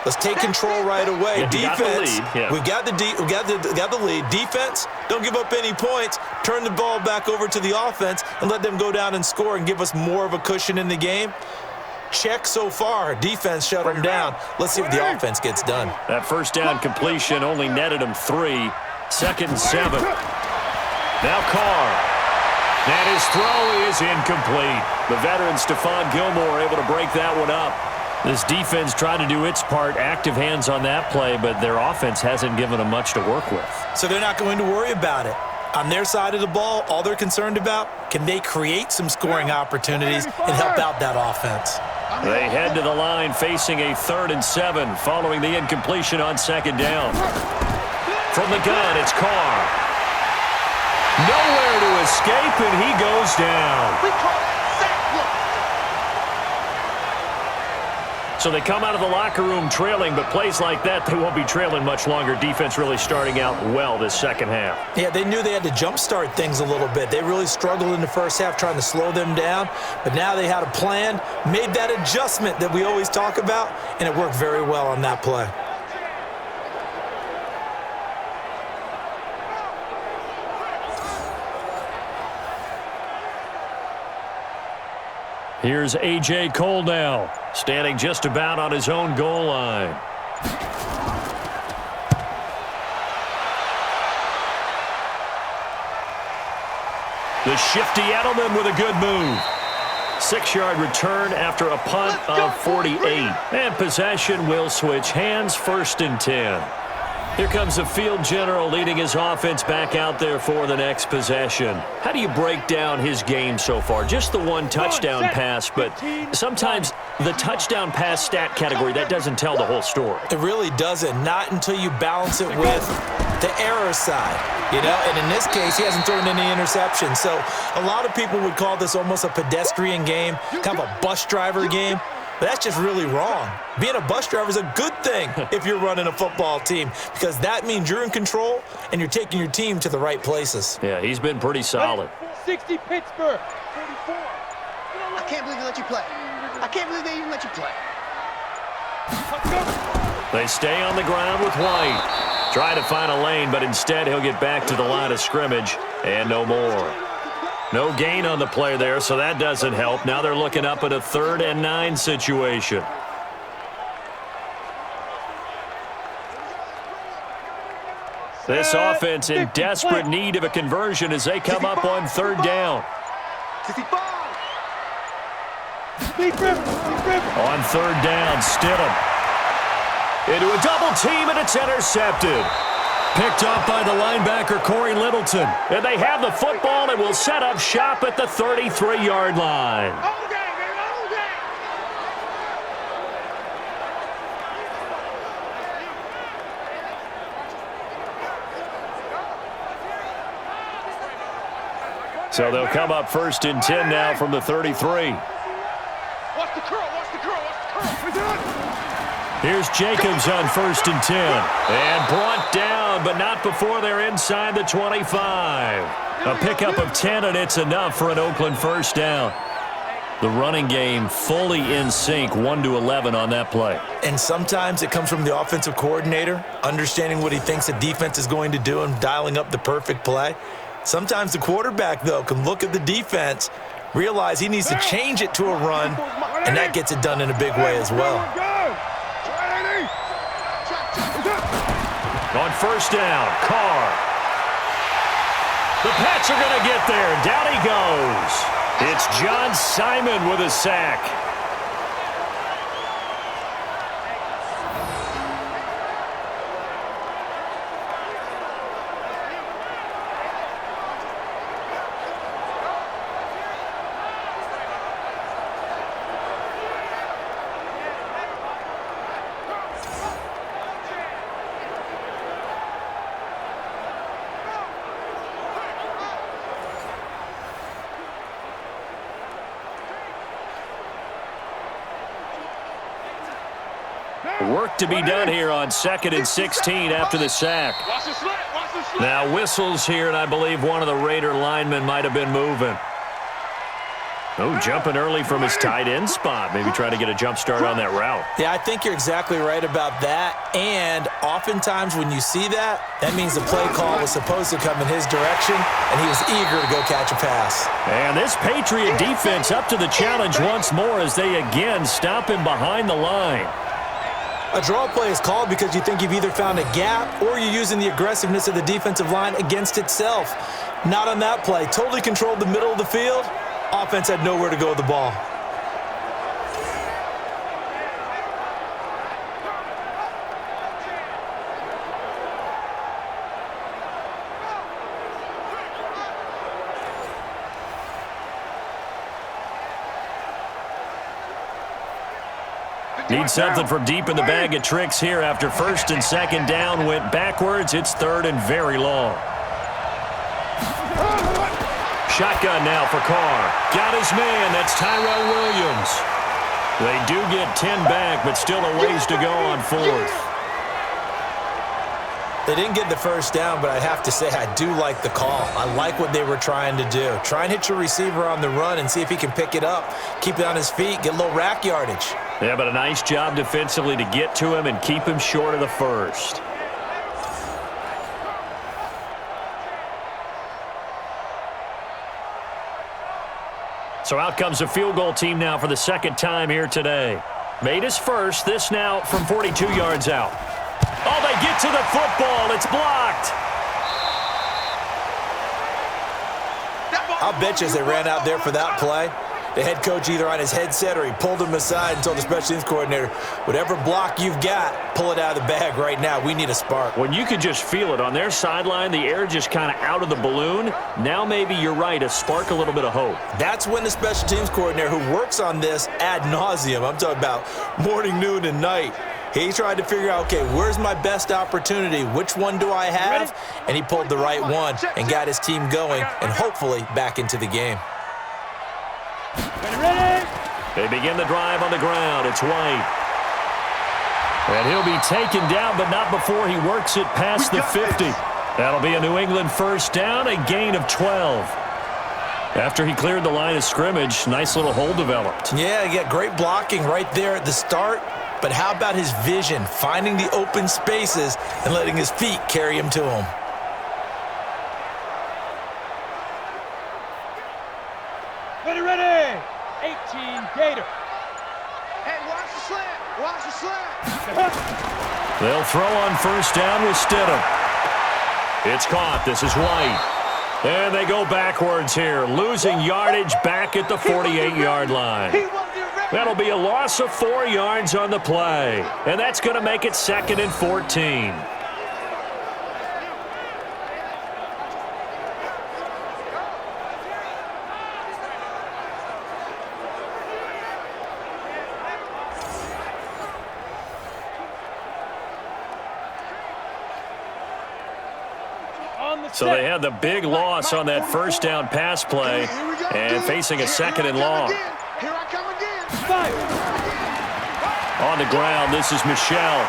Let's take control right away. Yeah, Defense, we got the lead. we got the lead. Defense, don't give up any points. Turn the ball back over to the offense and let them go down and score and give us more of a cushion in the game. Check so far. Defense shut them down. Let's see what the offense gets done. That first down completion only netted him 3. 2nd and 7. Now Carr. And his throw is incomplete. The veteran Stephon Gilmore able to break that one up. This defense tried to do its part, active hands on that play, but their offense hasn't given them much to work with. So they're not going to worry about it. On their side of the ball, all they're concerned about, can they create some scoring opportunities and help out that offense? They head to the line facing a 3rd and 7 following the incompletion on 2nd down. From the gun, it's Carr. Nowhere to escape, and he goes down. We call it sack block. So they come out of the locker room trailing, but plays like that, they won't be trailing much longer. Defense really starting out well this second half. Yeah, they knew they had to jumpstart things a little bit. They really struggled in the first half trying to slow them down, but now they had a plan, made that adjustment that we always talk about, and it worked very well on that play. Here's A.J. Cole now, standing just about on his own goal line. The shifty Edelman with a good move. 6-yard return after a punt of 48. And possession will switch hands, 1st and 10. Here comes the field general leading his offense back out there for the next possession. How do you break down his game so far? Just the one touchdown pass, but sometimes the touchdown pass stat category, that doesn't tell the whole story. It really doesn't, not until you balance it with the error side, you know, and in this case, he hasn't thrown any interceptions. So a lot of people would call this almost a pedestrian game, kind of a bus driver game. But that's just really wrong. Being a bus driver is a good thing if you're running a football team because that means you're in control and you're taking your team to the right places. Yeah, he's been pretty solid. 60 Pittsburgh. 44. I can't believe they let you play. I can't believe they even let you play. They stay on the ground with White. Try to find a lane, but instead he'll get back to the line of scrimmage and no more. No gain on the play there, so that doesn't help. Now they're looking up at a 3rd and 9 situation. This offense in desperate need of a conversion as they come up on 3rd down. On 3rd down, Stidham. Into a double team, and it's intercepted. Picked up by the linebacker, Corey Littleton. And they have the football and will set up shop at the 33-yard line. So they'll come up 1st and 10 now from the 33. Watch the curl, watch the curl, watch the curl. Here's Jacobs on 1st and 10. And brought down, but not before they're inside the 25. A pickup of 10, and it's enough for an Oakland 1st down. The running game fully in sync, 1-11 on that play. And sometimes it comes from the offensive coordinator, understanding what he thinks the defense is going to do and dialing up the perfect play. Sometimes the quarterback, though, can look at the defense, realize he needs to change it to a run, and that gets it done in a big way as well. On 1st down, Carr. The Pats are going to get there. Down he goes. It's John Simon with a sack. Work to be done here on 2nd and 16 after the sack. Now whistles here, and I believe one of the Raider linemen might have been moving. Oh, jumping early from his tight end spot. Maybe trying to get a jump start on that route. Yeah, I think you're exactly right about that. And oftentimes when you see that, that means the play call was supposed to come in his direction, and he was eager to go catch a pass. And this Patriot defense up to the challenge once more as they again stop him behind the line. A draw play is called because you think you've either found a gap or you're using the aggressiveness of the defensive line against itself. Not on that play. Totally controlled the middle of the field. Offense had nowhere to go with the ball. Need something from deep in the bag of tricks here after first and second down went backwards. It's third and very long. Shotgun now for Carr. Got his man. That's Tyrell Williams. They do get 10 back, but still a ways to go on fourth. They didn't get the first down, but I have to say I do like the call. I like what they were trying to do. Try and hit your receiver on the run and see if he can pick it up, keep it on his feet, get a little rack yardage. Yeah, but a nice job defensively to get to him and keep him short of the first. So out comes a field goal team now for the second time here today. Made his first. This now from 42 yards out. Oh, they get to the football. It's blocked. I'll bet you as they ran out there for that play, the head coach either on his headset or he pulled him aside and told the special teams coordinator, whatever block you've got, pull it out of the bag right now. We need a spark. When you could just feel it on their sideline, the air just kind of out of the balloon. Now maybe you're right, a spark, a little bit of hope. That's when the special teams coordinator who works on this ad nauseum, I'm talking about morning, noon, and night, he tried to figure out, okay, where's my best opportunity? Which one do I have? And he pulled the right one and got his team going and hopefully back into the game. They begin the drive on the ground. It's White. And he'll be taken down, but not before he works it past the 50. That'll be a New England first down, a gain of 12. After he cleared the line of scrimmage, nice little hole developed. Yeah, he got great blocking right there at the start. But how about his vision, finding the open spaces and letting his feet carry him to him? Ready. 18 Gator. Hey, watch the slant. Watch the slant. They'll throw on first down with Stidham. It's caught. This is White. And they go backwards here, losing yardage back at the 48-yard line. That'll be a loss of 4 yards on the play. And that's going to make it 2nd and 14. So they had the big loss on that first down pass play and facing a 2nd and long. Here I come again. On the ground, this is Michelle.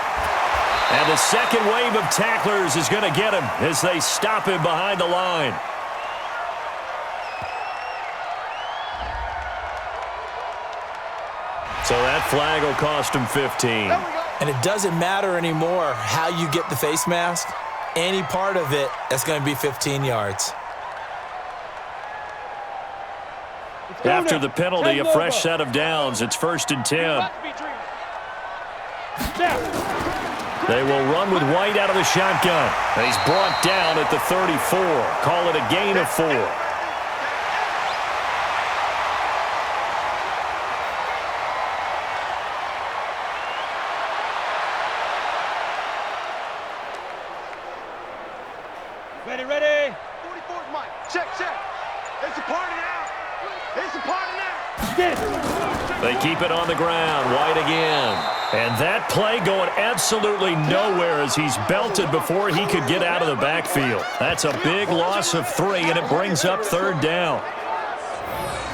And the second wave of tacklers is going to get him as they stop him behind the line. So that flag will cost him 15. And it doesn't matter anymore how you get the face mask. Any part of it, that's going to be 15 yards. After the penalty, a fresh set of downs. It's 1st and 10. They will run with White out of the shotgun. He's brought down at the 34. Call it a gain of 4. Ready. 44's Mike. Check. It's a party now. It's a party now. They keep it on the ground. White again. And that play going absolutely nowhere as he's belted before he could get out of the backfield. That's a big loss of 3, and it brings up 3rd down.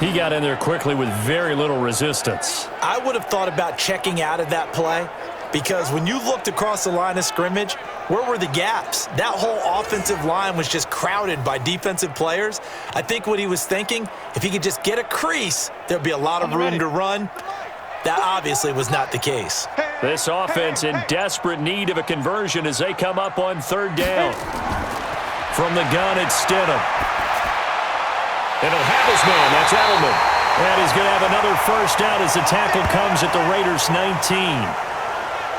He got in there quickly with very little resistance. I would have thought about checking out of that play, because when you looked across the line of scrimmage, where were the gaps? That whole offensive line was just crowded by defensive players. I think what he was thinking, if he could just get a crease, there'd be a lot of room to run. That obviously was not the case. This offense in desperate need of a conversion as they come up on third down. From the gun, it's Stidham. And he'll have his man. That's Edelman. And he's going to have another first down as the tackle comes at the Raiders' 19.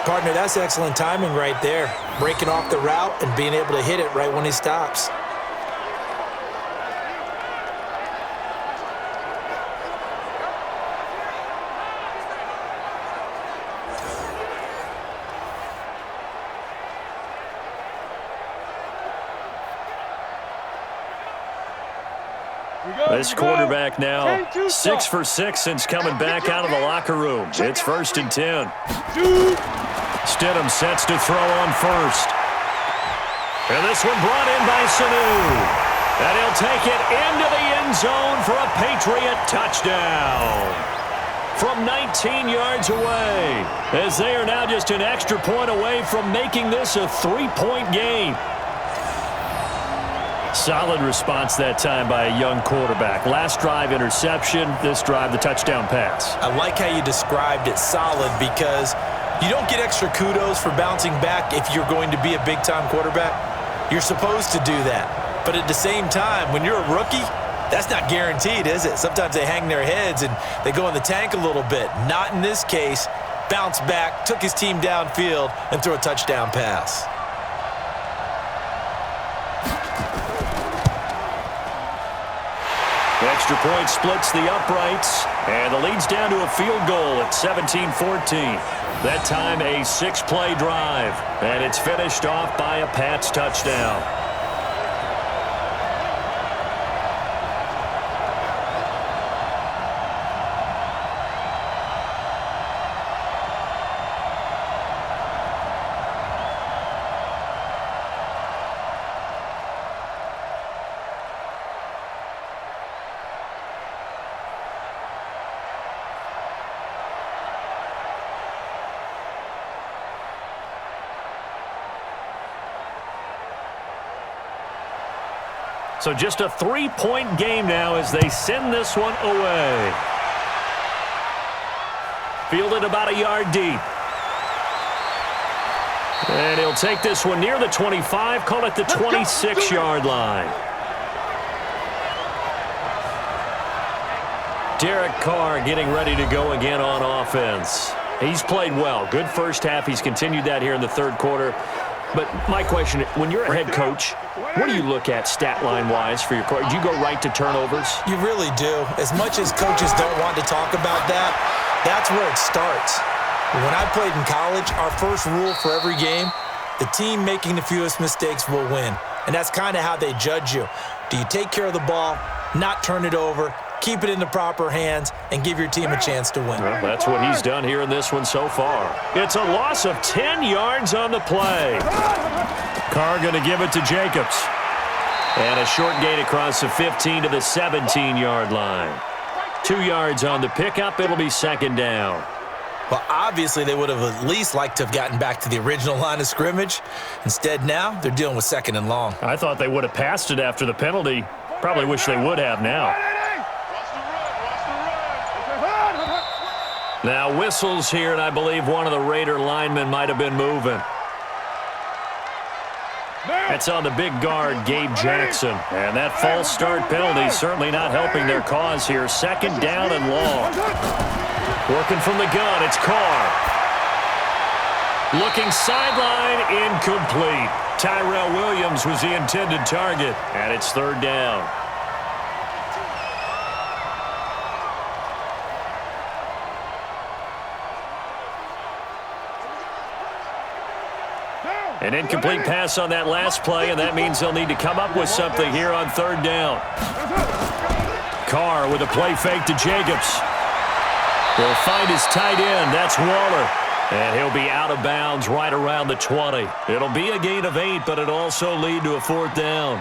Partner, that's excellent timing right there. Breaking off the route and being able to hit it right when he stops. This quarterback now 6 for 6 since coming back out of the locker room. It's 1st and 10. Stidham sets to throw on first. And this one brought in by Sanu. And he'll take it into the end zone for a Patriot touchdown. From 19 yards away, as they are now just an extra point away from making this a 3-point game. Solid response that time by a young quarterback. Last drive, interception. This drive, the touchdown pass. I like how you described it, solid, because you don't get extra kudos for bouncing back if you're going to be a big-time quarterback. You're supposed to do that. But at the same time, when you're a rookie, that's not guaranteed, is it? Sometimes they hang their heads and they go in the tank a little bit. Not in this case. Bounced back, took his team downfield, and threw a touchdown pass. Extra point splits the uprights, and the lead's down to a field goal at 17-14. That time a 6-play drive, and it's finished off by a Pats touchdown. So just a 3-point game now as they send this one away. Fielded about a yard deep. And he'll take this one near the 25, call it the 26-yard line. Derek Carr getting ready to go again on offense. He's played well. Good first half. He's continued that here in the third quarter. But my question, when you're a head coach, what do you look at stat line-wise for your coach? Do you go right to turnovers? You really do. As much as coaches don't want to talk about that, that's where it starts. When I played in college, our first rule for every game, the team making the fewest mistakes will win. And that's kind of how they judge you. Do you take care of the ball, not turn it over, keep it in the proper hands, and give your team a chance to win? Well, that's what he's done here in this one so far. It's a loss of 10 yards on the play. Carr going to give it to Jacobs. And a short gain across the 15 to the 17-yard line. 2 yards on the pickup. It'll be second down. Well, obviously, they would have at least liked to have gotten back to the original line of scrimmage. Instead, now they're dealing with second and long. I thought they would have passed it after the penalty. Probably wish they would have now. Now whistles here, and I believe one of the Raider linemen might have been moving. That's on the big guard, Gabe Jackson. And that false start penalty certainly not helping their cause here. Second down and long. Working from the gun, it's Carr. Looking sideline, incomplete. Tyrell Williams was the intended target, and it's third down. An incomplete pass on that last play, and that means they'll need to come up with something here on third down. Carr with a play fake to Jacobs. He'll find his tight end. That's Waller. And he'll be out of bounds right around the 20. It'll be a gain of 8, but it'll also lead to a fourth down.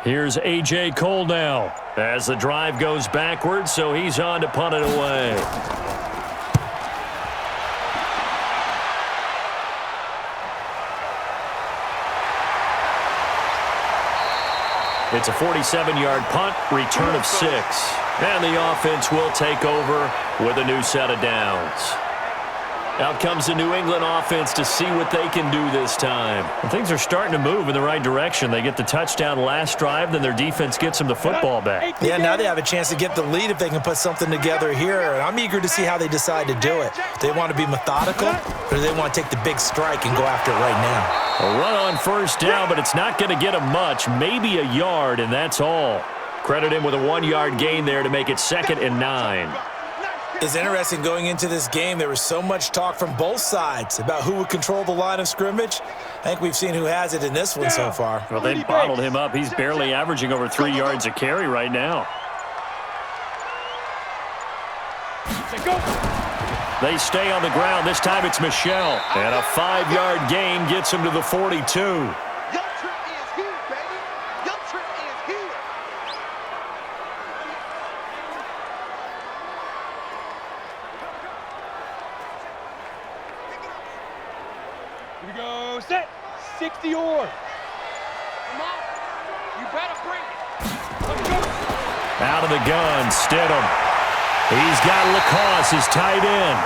Here's A.J. Cole now as the drive goes backwards, so he's on to punt it away. It's a 47-yard punt, return of 6. And the offense will take over with a new set of downs. Out comes the New England offense to see what they can do this time. Well, things are starting to move in the right direction. They get the touchdown last drive, then their defense gets them the football back. Yeah, now they have a chance to get the lead if they can put something together here. And I'm eager to see how they decide to do it. Do they want to be methodical, or do they want to take the big strike and go after it right now? A run on first down, but it's not going to get them much, maybe a yard, and that's all. Credit him with a 1-yard gain there to make it 2nd and 9. It's interesting going into this game. There was so much talk from both sides about who would control the line of scrimmage. I think we've seen who has it in this one so far. Well, they bottled him up. He's barely averaging over 3 yards a carry right now. They stay on the ground. This time it's Michel. And a 5-yard gain gets him to the 42. Here we go, set, 60 or. Come on, you better bring it. Let's go. Out of the gun, Stidham. He's got Lacoste, his tight end,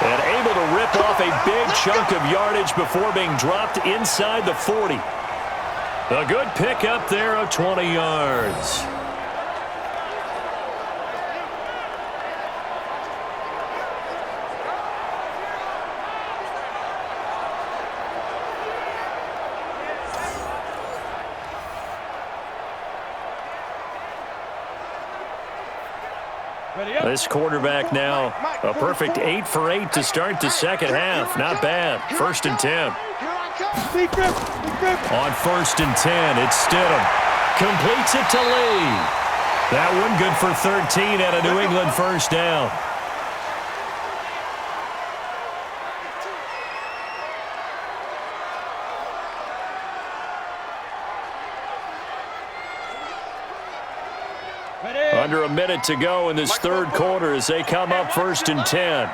and able to rip off a big chunk of yardage before being dropped inside the 40. A good pickup there of 20 yards. This quarterback now, a perfect 8 for 8 to start the second half. Not bad. 1st and 10. On 1st and 10, it's Stidham. Completes it to Lee. That one good for 13 and a New England first down. Under a minute to go in this third quarter as they come up 1st and 10.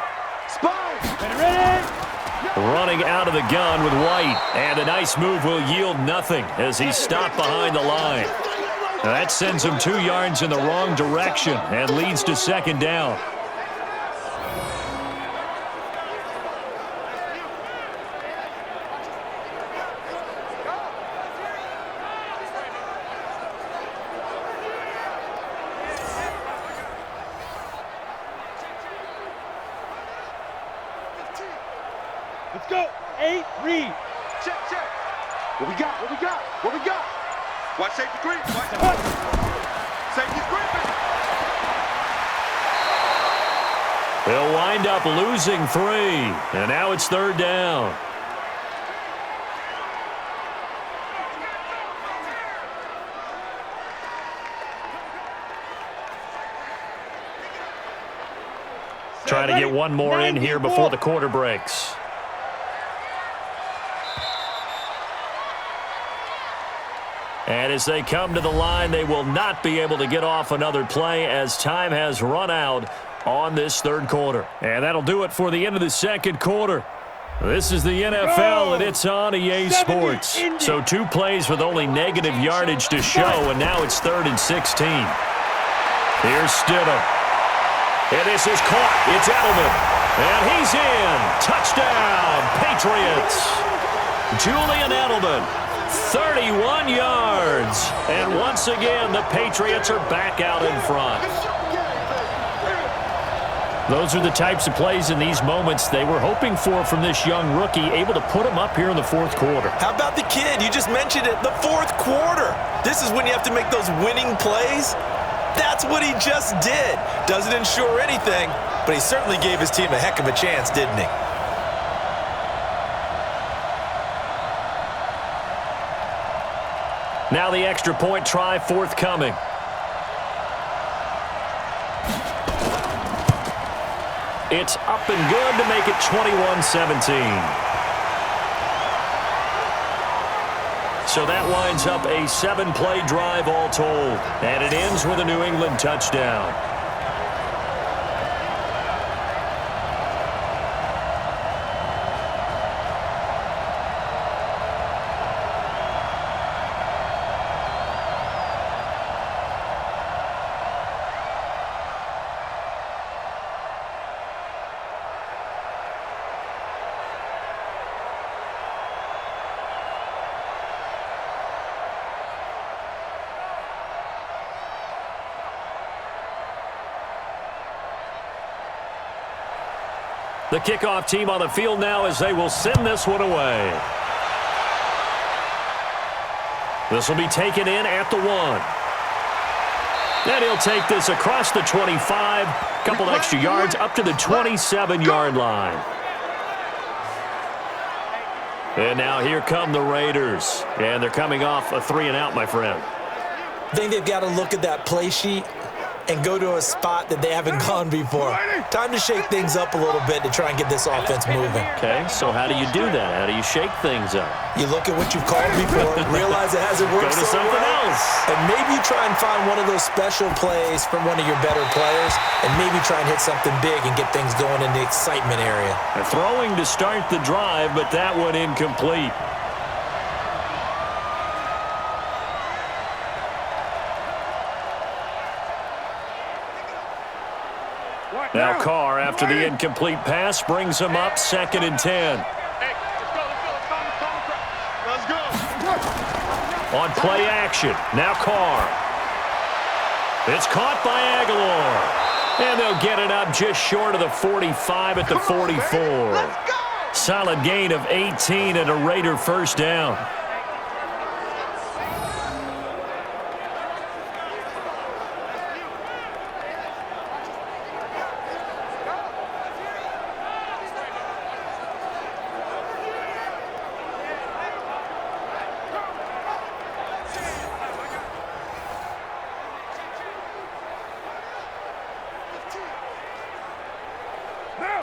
Running out of the gun with White. And a nice move will yield nothing as he's stopped behind the line. Now that sends him 2 yards in the wrong direction and leads to 2nd down. Let's go. 8, read. Check, check. What we got? What we got? What we got? Watch safety green. Watch safety green. They'll wind up losing 3. And now it's 3rd down. Trying to get one more in here before the quarter breaks. And as they come to the line, they will not be able to get off another play as time has run out on this third quarter. And that'll do it for the end of the second quarter. This is the NFL, and it's on EA Sports. So 2 plays with only negative yardage to show, and now it's 3rd and 16. Here's Stidham. And this is caught. It's Edelman. And he's in. Touchdown, Patriots. Julian Edelman, 31 yards. And once again, the Patriots are back out in front. Those are the types of plays in these moments they were hoping for from this young rookie, able to put him up here in the fourth quarter. How about the kid? You just mentioned it, the fourth quarter. This is when you have to make those winning plays. That's what he just did. Doesn't ensure anything, but he certainly gave his team a heck of a chance, didn't he? Now the extra point try forthcoming. It's up and good to make it 21-17. So that winds up a 7-play drive all told. And it ends with a New England touchdown. The kickoff team on the field now as they will send this one away. This will be taken in at the 1. And he'll take this across the 25, couple extra yards up to the 27-yard line. And now here come the Raiders. And they're coming off a 3-and-out, my friend. I think they've got to look at that play sheet and go to a spot that they haven't gone before. Time to shake things up a little bit to try and get this offense moving. Okay, so how do you do that? How do you shake things up? You look at what you've called before, realize it hasn't worked Go to something else. and maybe you try and find one of those special plays from one of your better players, and maybe try and hit something big and get things going in the excitement area. They're throwing to start the drive, but that one incomplete. Now Carr, after the incomplete pass, brings him up 2nd and 10. Let's go. On play action, now Carr. It's caught by Aguilar. And they'll get it up just short of the 45 at the 44. Solid gain of 18 and a Raider first down.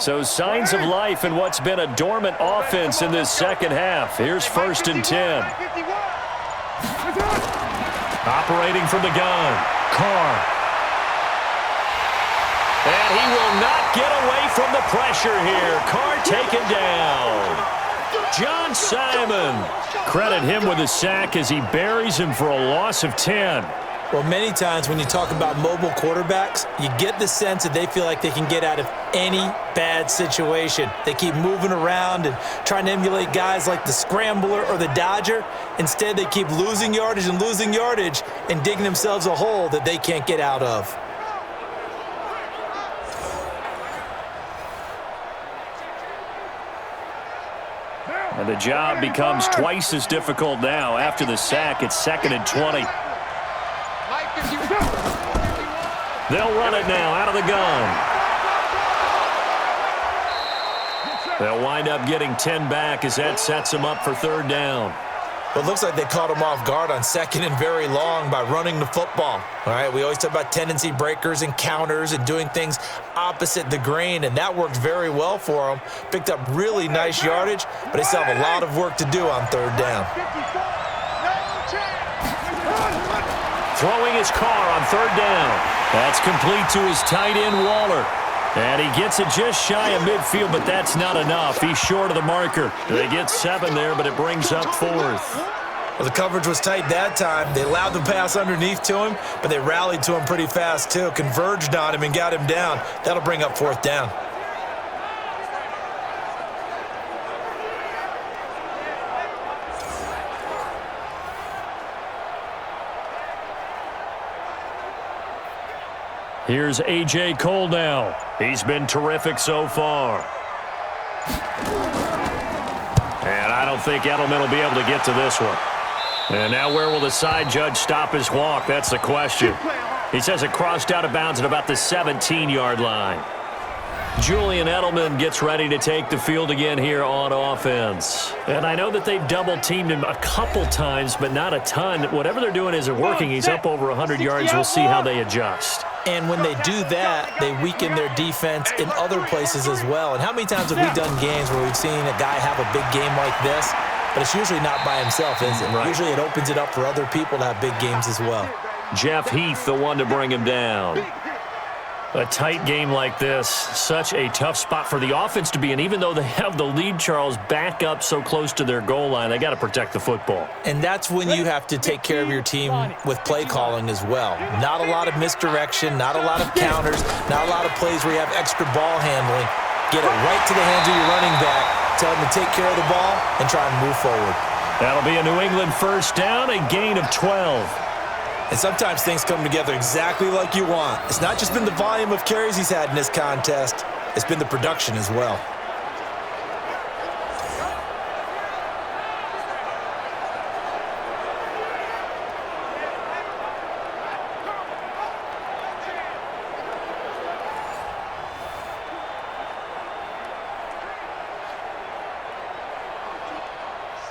So signs of life in what's been a dormant offense in this second half. Here's 1st and 10. Operating from the gun, Carr. And he will not get away from the pressure here. Carr taken down. John Simon. Credit him with a sack as he buries him for a loss of 10. Well, many times when you talk about mobile quarterbacks, you get the sense that they feel like they can get out of any bad situation. They keep moving around and trying to emulate guys like the Scrambler or the Dodger. Instead, they keep losing yardage and digging themselves a hole that they can't get out of. And the job becomes twice as difficult now. After the sack, it's 2nd and 20. They'll run it now out of the gun. They'll wind up getting 10 back as that sets them up for 3rd down. Well, it looks like they caught him off guard on 2nd and very long by running the football. All right, we always talk about tendency breakers and counters and doing things opposite the grain, and that worked very well for them. Picked up really nice yardage, but they still have a lot of work to do on 3rd down. Throwing his Carr on 3rd down. That's complete to his tight end, Waller. And he gets it just shy of midfield, but that's not enough. He's short of the marker. They get 7 there, but it brings up 4th. Well, the coverage was tight that time. They allowed the pass underneath to him, but they rallied to him pretty fast, too. Converged on him and got him down. That'll bring up 4th down. Here's A.J. Cole now. He's been terrific so far. And I don't think Edelman will be able to get to this one. And now where will the side judge stop his walk? That's the question. He says it crossed out of bounds at about the 17-yard line. Julian Edelman gets ready to take the field again here on offense. And I know that they've double-teamed him a couple times, but not a ton. Whatever they're doing isn't working. He's up over 100 yards. We'll see how they adjust. And when they do that, they weaken their defense in other places as well. And how many times have we done games where we've seen a guy have a big game like this, but it's usually not by himself, is it? Right. Usually it opens it up for other people to have big games as well. Jeff Heath, the one to bring him down. A tight game like this, such a tough spot for the offense to be in. Even though they have the lead, Charles, back up so close to their goal line, they got to protect the football. And that's when you have to take care of your team with play calling as well. Not a lot of misdirection, not a lot of counters, not a lot of plays where you have extra ball handling. Get it right to the hands of your running back, tell him to take care of the ball, and try and move forward. That'll be a New England first down, a gain of 12. And sometimes things come together exactly like you want. It's not just been the volume of carries he's had in this contest. It's been the production as well.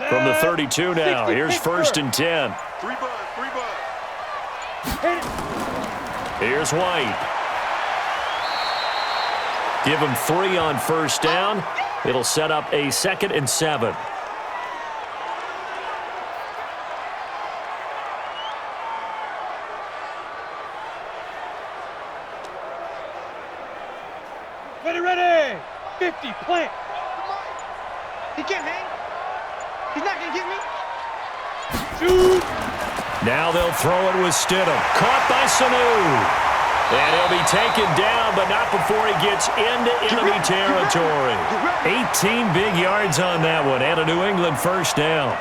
From the 32 now, here's 1st and 10. Three bud. Here's White. Give him 3 on 1st down. It'll set up a 2nd and 7. Ready. 50, plant. He can't hang. He's not going to get me. Shoot. Now they'll throw it with Stidham. Caught by Sanu. And he'll be taken down, but not before he gets into enemy territory. 18 big yards on that one, and a New England first down.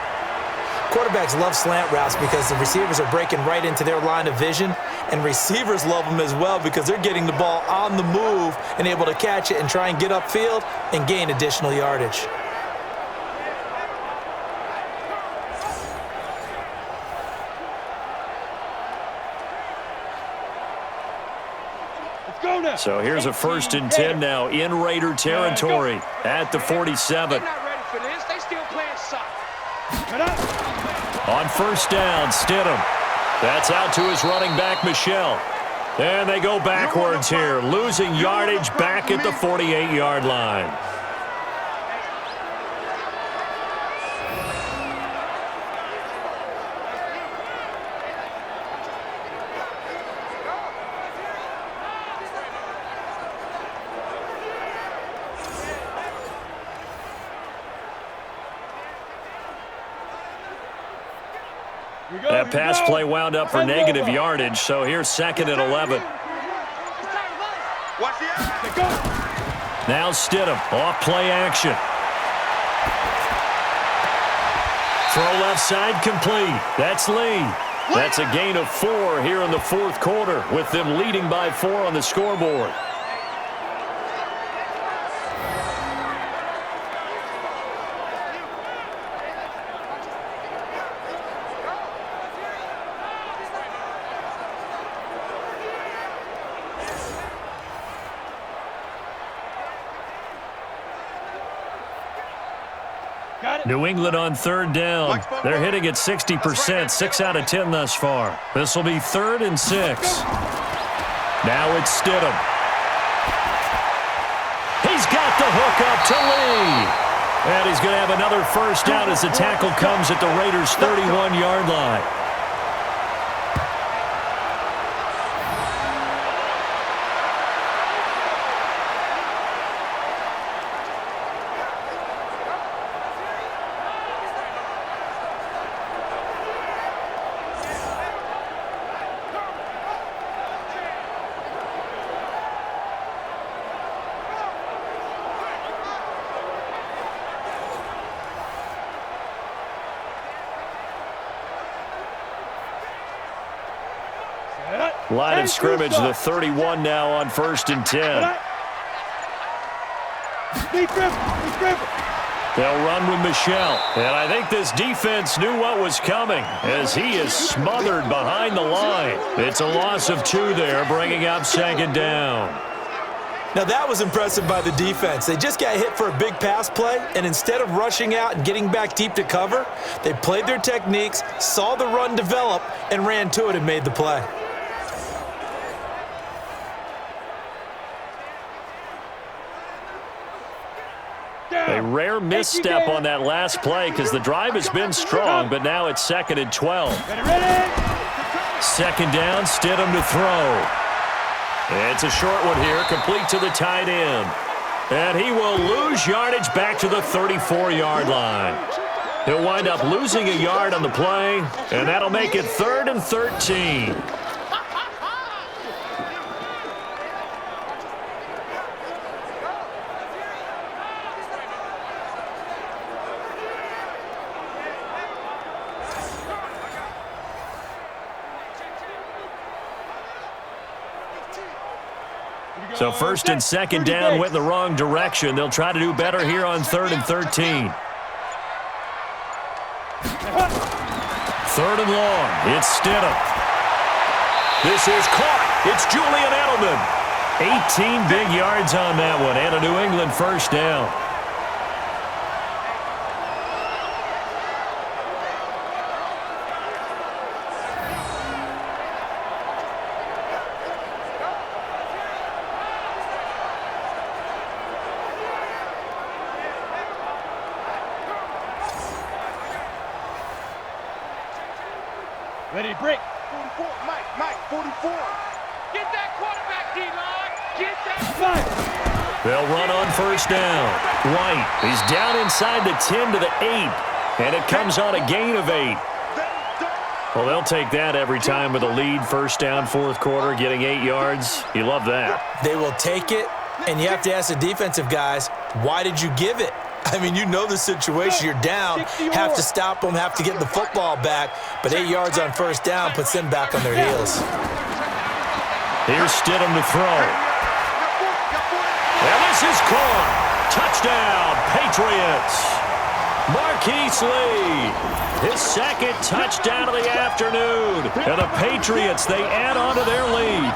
Quarterbacks love slant routes because the receivers are breaking right into their line of vision, and receivers love them as well because they're getting the ball on the move and able to catch it and try and get upfield and gain additional yardage. So here's a 1st and 10 now in Raider territory at the 47. They're not ready for this. They still playing soft. On 1st down, Stidham. That's out to his running back, Michelle. And they go backwards here, losing yardage back at the 48-yard line. That pass play wound up for negative yardage, so here's 2nd and 11. Watch the action. Now Stidham, off play action. Throw left side complete. That's Lee. That's a gain of 4 here in the 4th quarter, with them leading by 4 on the scoreboard. New England on 3rd down. They're hitting at 60%, 6 out of 10 thus far. This will be 3rd and 6. Now it's Stidham. He's got the hook up to Lee. And he's going to have another first down as the tackle comes at the Raiders' 31-yard line. Line of scrimmage, the 31 now on 1st and 10. They'll run with Michelle. And I think this defense knew what was coming as he is smothered behind the line. It's a loss of 2 there, bringing up 2nd down. Now that was impressive by the defense. They just got hit for a big pass play, and instead of rushing out and getting back deep to cover, they played their techniques, saw the run develop, and ran to it and made the play. They rare misstep on that last play because the drive has been strong, but now it's 2nd and 12. Second down, Stidham to throw. It's a short one here, complete to the tight end. And he will lose yardage back to the 34-yard line. He'll wind up losing a yard on the play, and that'll make it 3rd and 13. So 1st and 2nd down went in the wrong direction. They'll try to do better here on 3rd and 13. 3rd and long. It's Stidham. This is caught. It's Julian Edelman. 18 big yards on that one, and a New England first down. Ready to break. 44, Mike, 44. Get that quarterback, D-line. Get that. They'll run on first down. White, he's down inside the 10 to the 8, and it comes on a gain of 8. Well, they'll take that every time with a lead. First down, 4th quarter, getting 8 yards. You love that. They will take it, and you have to ask the defensive guys, why did you give it? I mean, you know the situation. You're down, have to stop them, have to get the football back, but 8 yards on first down puts them back on their heels. Here's Stidham to throw. And this is Carr. Touchdown, Patriots. Marquise Lee, his 2nd touchdown of the afternoon. And the Patriots, they add on to their lead.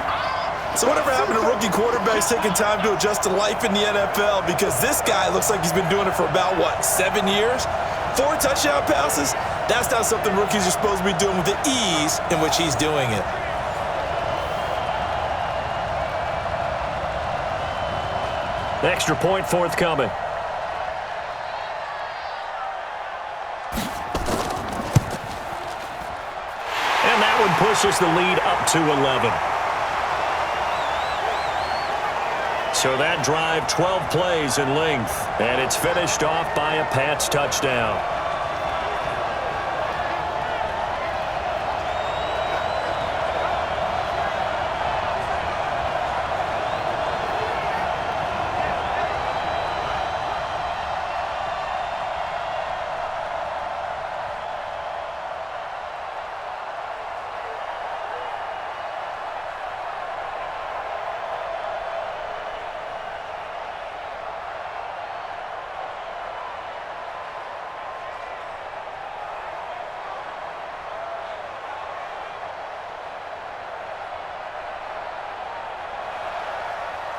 So whatever happened to rookie quarterbacks taking time to adjust to life in the NFL? Because this guy looks like he's been doing it for about, 7 years? 4 touchdown passes? That's not something rookies are supposed to be doing with the ease in which he's doing it. Extra point forthcoming. And that one pushes the lead up to 11. So that drive, 12 plays in length, and it's finished off by a Pats touchdown.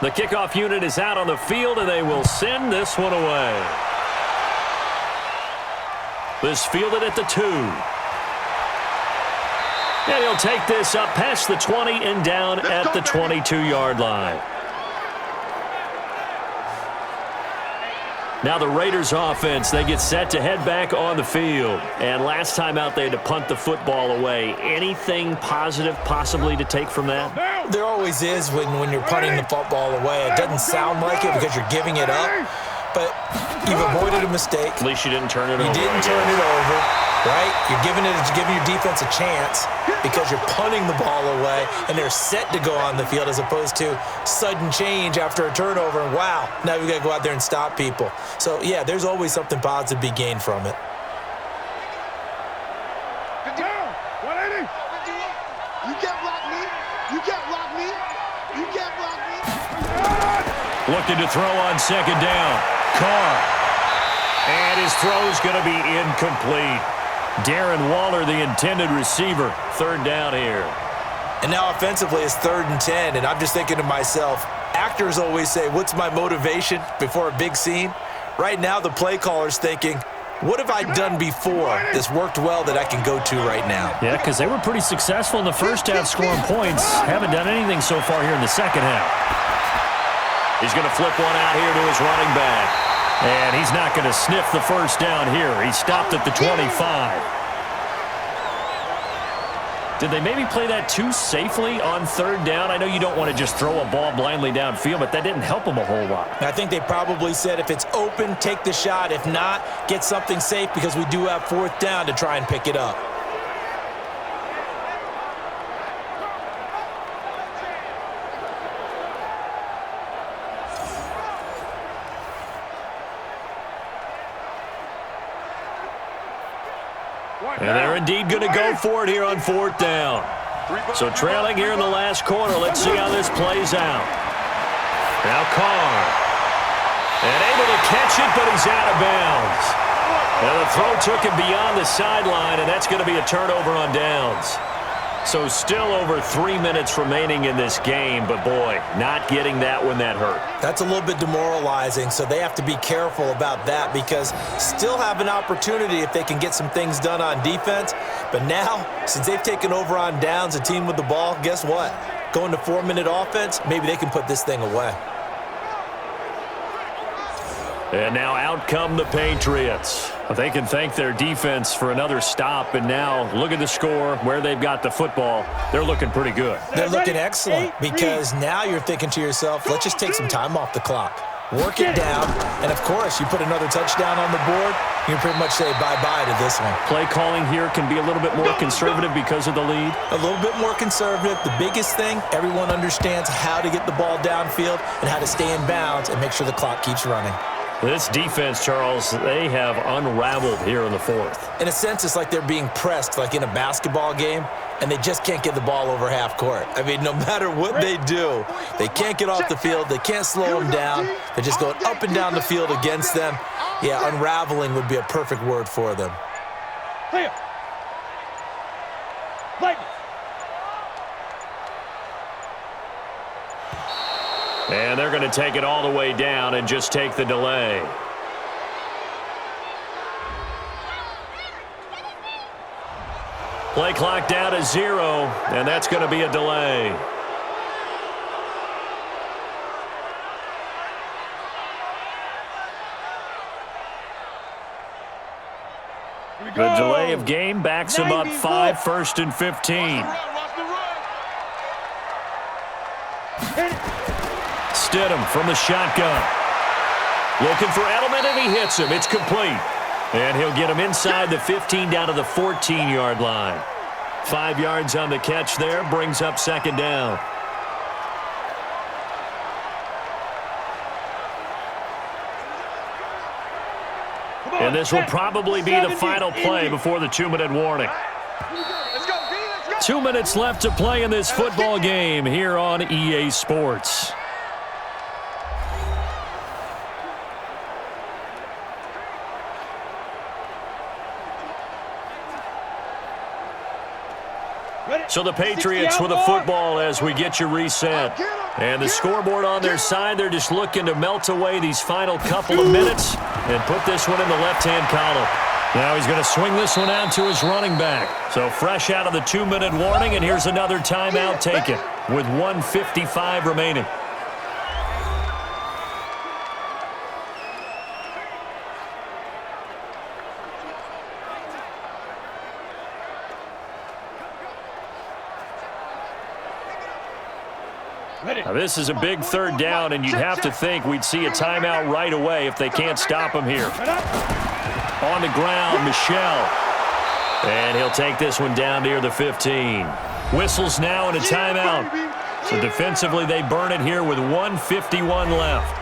The kickoff unit is out on the field, and they will send this one away. This fielded at the 2. And he'll take this up past the 20 and down at the 22-yard line. Now the Raiders offense, they get set to head back on the field. And last time out, they had to punt the football away. Anything positive possibly to take from that? There always is when you're punting the football away. It doesn't sound like it because you're giving it up, but you've avoided a mistake. At least you didn't turn it over. You didn't turn it over, right? You're giving your defense a chance because you're punting the ball away, and they're set to go on the field as opposed to sudden change after a turnover, and wow, now we've got to go out there and stop people. So, yeah, there's always something positive to be gained from it. Looking to throw on second down. Carr. And his throw's going to be incomplete. Darren Waller, the intended receiver. 3rd down here. And now offensively it's 3rd and 10, and I'm just thinking to myself, actors always say, what's my motivation before a big scene? Right now the play caller's thinking, what have I done before that's worked well that I can go to right now? Yeah, because they were pretty successful in the first half scoring points. Haven't done anything so far here in the second half. He's going to flip one out here to his running back. And he's not going to sniff the first down here. He stopped at the 25. Did they maybe play that too safely on third down? I know you don't want to just throw a ball blindly downfield, but that didn't help them a whole lot. I think they probably said if it's open, take the shot. If not, get something safe because we do have fourth down to try and pick it up. And they're indeed going to go for it here on fourth down. So trailing here in the last quarter. Let's see how this plays out. Now Carr. And able to catch it, but he's out of bounds. And the throw took him beyond the sideline, and that's going to be a turnover on downs. So still over 3 minutes remaining in this game, but boy, not getting that when that hurt. That's a little bit demoralizing, so they have to be careful about that because still have an opportunity if they can get some things done on defense. But now, since they've taken over on downs, a team with the ball, guess what? Going to 4-minute offense, maybe they can put this thing away. And now out come the Patriots. They can thank their defense for another stop, and now look at the score, where they've got the football. They're looking pretty good. They're looking excellent because now you're thinking to yourself, let's just take some time off the clock. Work it down, and of course, you put another touchdown on the board, you can pretty much say bye-bye to this one. Play calling here can be a little bit more conservative because of the lead. A little bit more conservative. The biggest thing, everyone understands how to get the ball downfield and how to stay in bounds and make sure the clock keeps running. This defense, Charles, they have unraveled here in the fourth. In a sense, it's like they're being pressed like in a basketball game, and they just can't get the ball over half court. I mean, no matter what they do, they can't get off the field. They can't slow them down. They're just going up and down the field against them. Yeah, unraveling would be a perfect word for them. Clear. Lightning. And they're going to take it all the way down and just take the delay. Play clock down to 0, and that's going to be a delay. The delay of game backs him up 5, 1st and 15. Stidham from the shotgun. Looking for Edelman, and he hits him. It's complete. And he'll get him inside the 15 down to the 14-yard line. 5 yards on the catch there, brings up second down. And this will probably be the final play before the 2-minute warning. 2 minutes left to play in this football game here on EA Sports. So the Patriots with the football as we get you reset. And the scoreboard on their side, they're just looking to melt away these final couple of minutes and put this one in the left-hand column. Now he's going to swing this one out to his running back. So fresh out of the 2-minute warning, and here's another timeout taken with 1:55 remaining. Now this is a big third down, and you'd have to think we'd see a timeout right away if they can't stop him here. On the ground, Michel. And he'll take this one down near the 15. Whistles now and a timeout. So defensively, they burn it here with 1:51 left.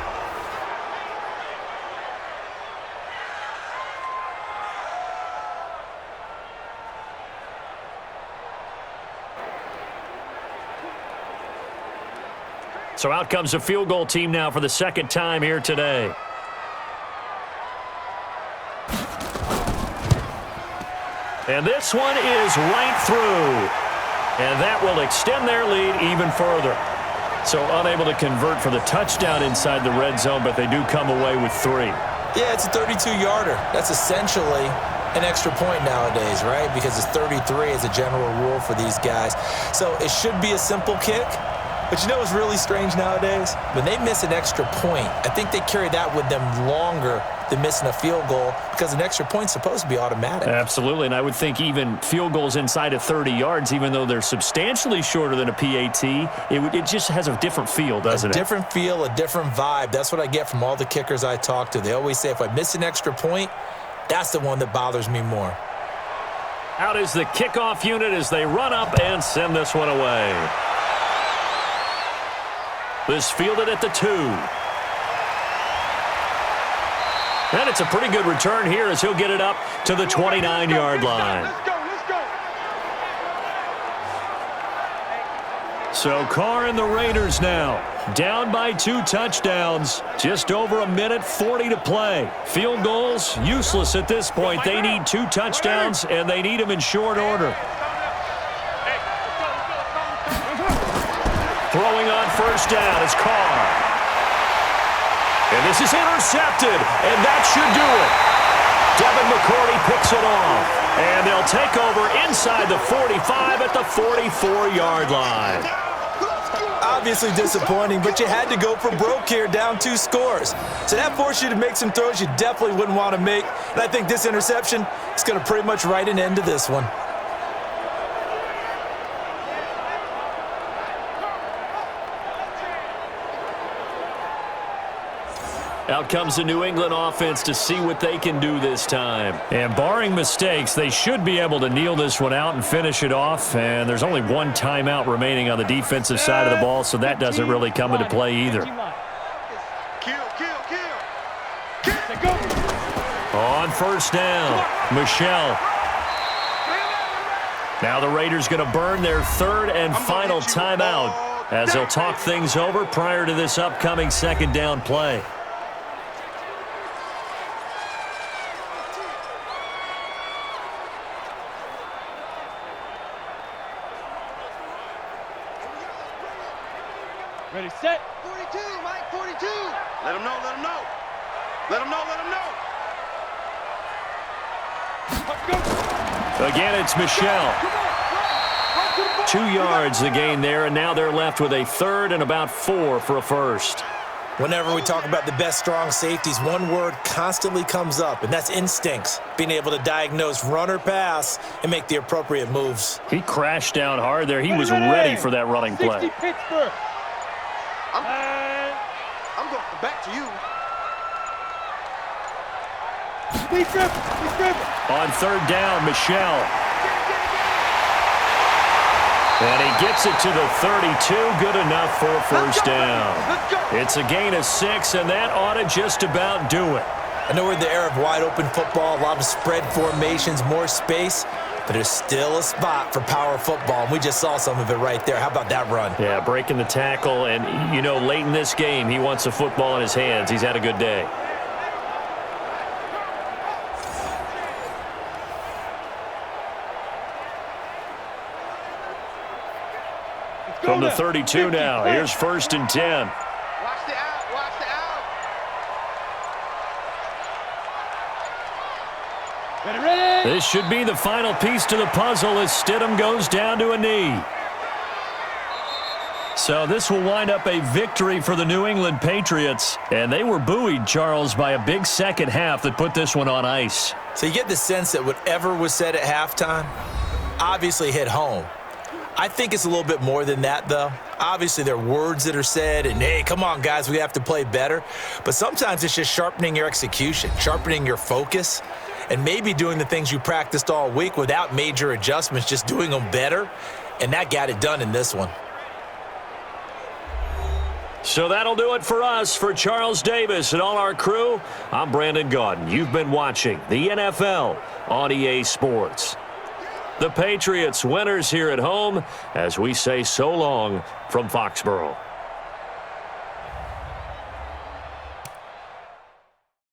So out comes the field goal team now for the second time here today. And this one is right through. And that will extend their lead even further. So unable to convert for the touchdown inside the red zone, but they do come away with 3. Yeah, it's a 32-yarder. That's essentially an extra point nowadays, right? Because it's 33 as a general rule for these guys. So it should be a simple kick. But you know what's really strange nowadays? When they miss an extra point, I think they carry that with them longer than missing a field goal because an extra point's supposed to be automatic. Absolutely, and I would think even field goals inside of 30 yards, even though they're substantially shorter than a PAT, it just has a different feel, doesn't it? A different feel, a different vibe. That's what I get from all the kickers I talk to. They always say if I miss an extra point, that's the one that bothers me more. Out is the kickoff unit as they run up and send this one away. This fielded at the 2. And it's a pretty good return here as he'll get it up to the 29-yard line. Let's go, let's go. So Carr and the Raiders now down by 2 touchdowns. Just over 1:40 to play. Field goals useless at this point. They need 2 touchdowns, and they need them in short order. Throwing on first down is Carr. And this is intercepted, and that should do it. Devin McCourty picks it off, and they'll take over inside the 45 at the 44-yard line. Obviously disappointing, but you had to go for broke here, down 2 scores. So that forced you to make some throws you definitely wouldn't want to make. And I think this interception is going to pretty much write an end to this one. Out comes the New England offense to see what they can do this time. And barring mistakes, they should be able to kneel this one out and finish it off. And there's only 1 timeout remaining on the defensive side of the ball, so that doesn't really come into play either. Kill. On first down, Michelle. Now the Raiders going to burn their 3rd and final timeout as they'll talk things over prior to this upcoming 2nd down play. Ready, set. 42, Mike, 42. Let him know, let him know. Let him know, let him know. Again, it's Michelle. 2 yards the gain there, and now they're left with a 3rd and about 4 for a first. Whenever we talk about the best strong safeties, one word constantly comes up, and that's instincts. Being able to diagnose run or pass and make the appropriate moves. He crashed down hard there. He was ready for that running play. 60 Pittsburgh. I'm going back to you. He's driven. On 3rd down, Michelle. And he gets it to the 32. Good enough for a first down. It's a gain of 6, and that ought to just about do it. I know we're in the era of wide-open football, a lot of spread formations, more space, but there's still a spot for power football, and we just saw some of it right there. How about that run? Yeah, breaking the tackle, and, you know, late in this game, he wants the football in his hands. He's had a good day. From the 32 now, here's 1st and 10. Watch the out, watch the out. Ready. This should be the final piece to the puzzle as Stidham goes down to a knee. So this will wind up a victory for the New England Patriots. And they were buoyed, Charles, by a big second half that put this one on ice. So you get the sense that whatever was said at halftime obviously hit home. I think it's a little bit more than that, though. Obviously, there are words that are said, and, hey, come on, guys, we have to play better. But sometimes it's just sharpening your execution, sharpening your focus, and maybe doing the things you practiced all week without major adjustments, just doing them better. And that got it done in this one. So that'll do it for us. For Charles Davis and all our crew, I'm Brandon Gaudin. You've been watching the NFL on EA Sports. The Patriots winners here at home as we say so long from Foxborough.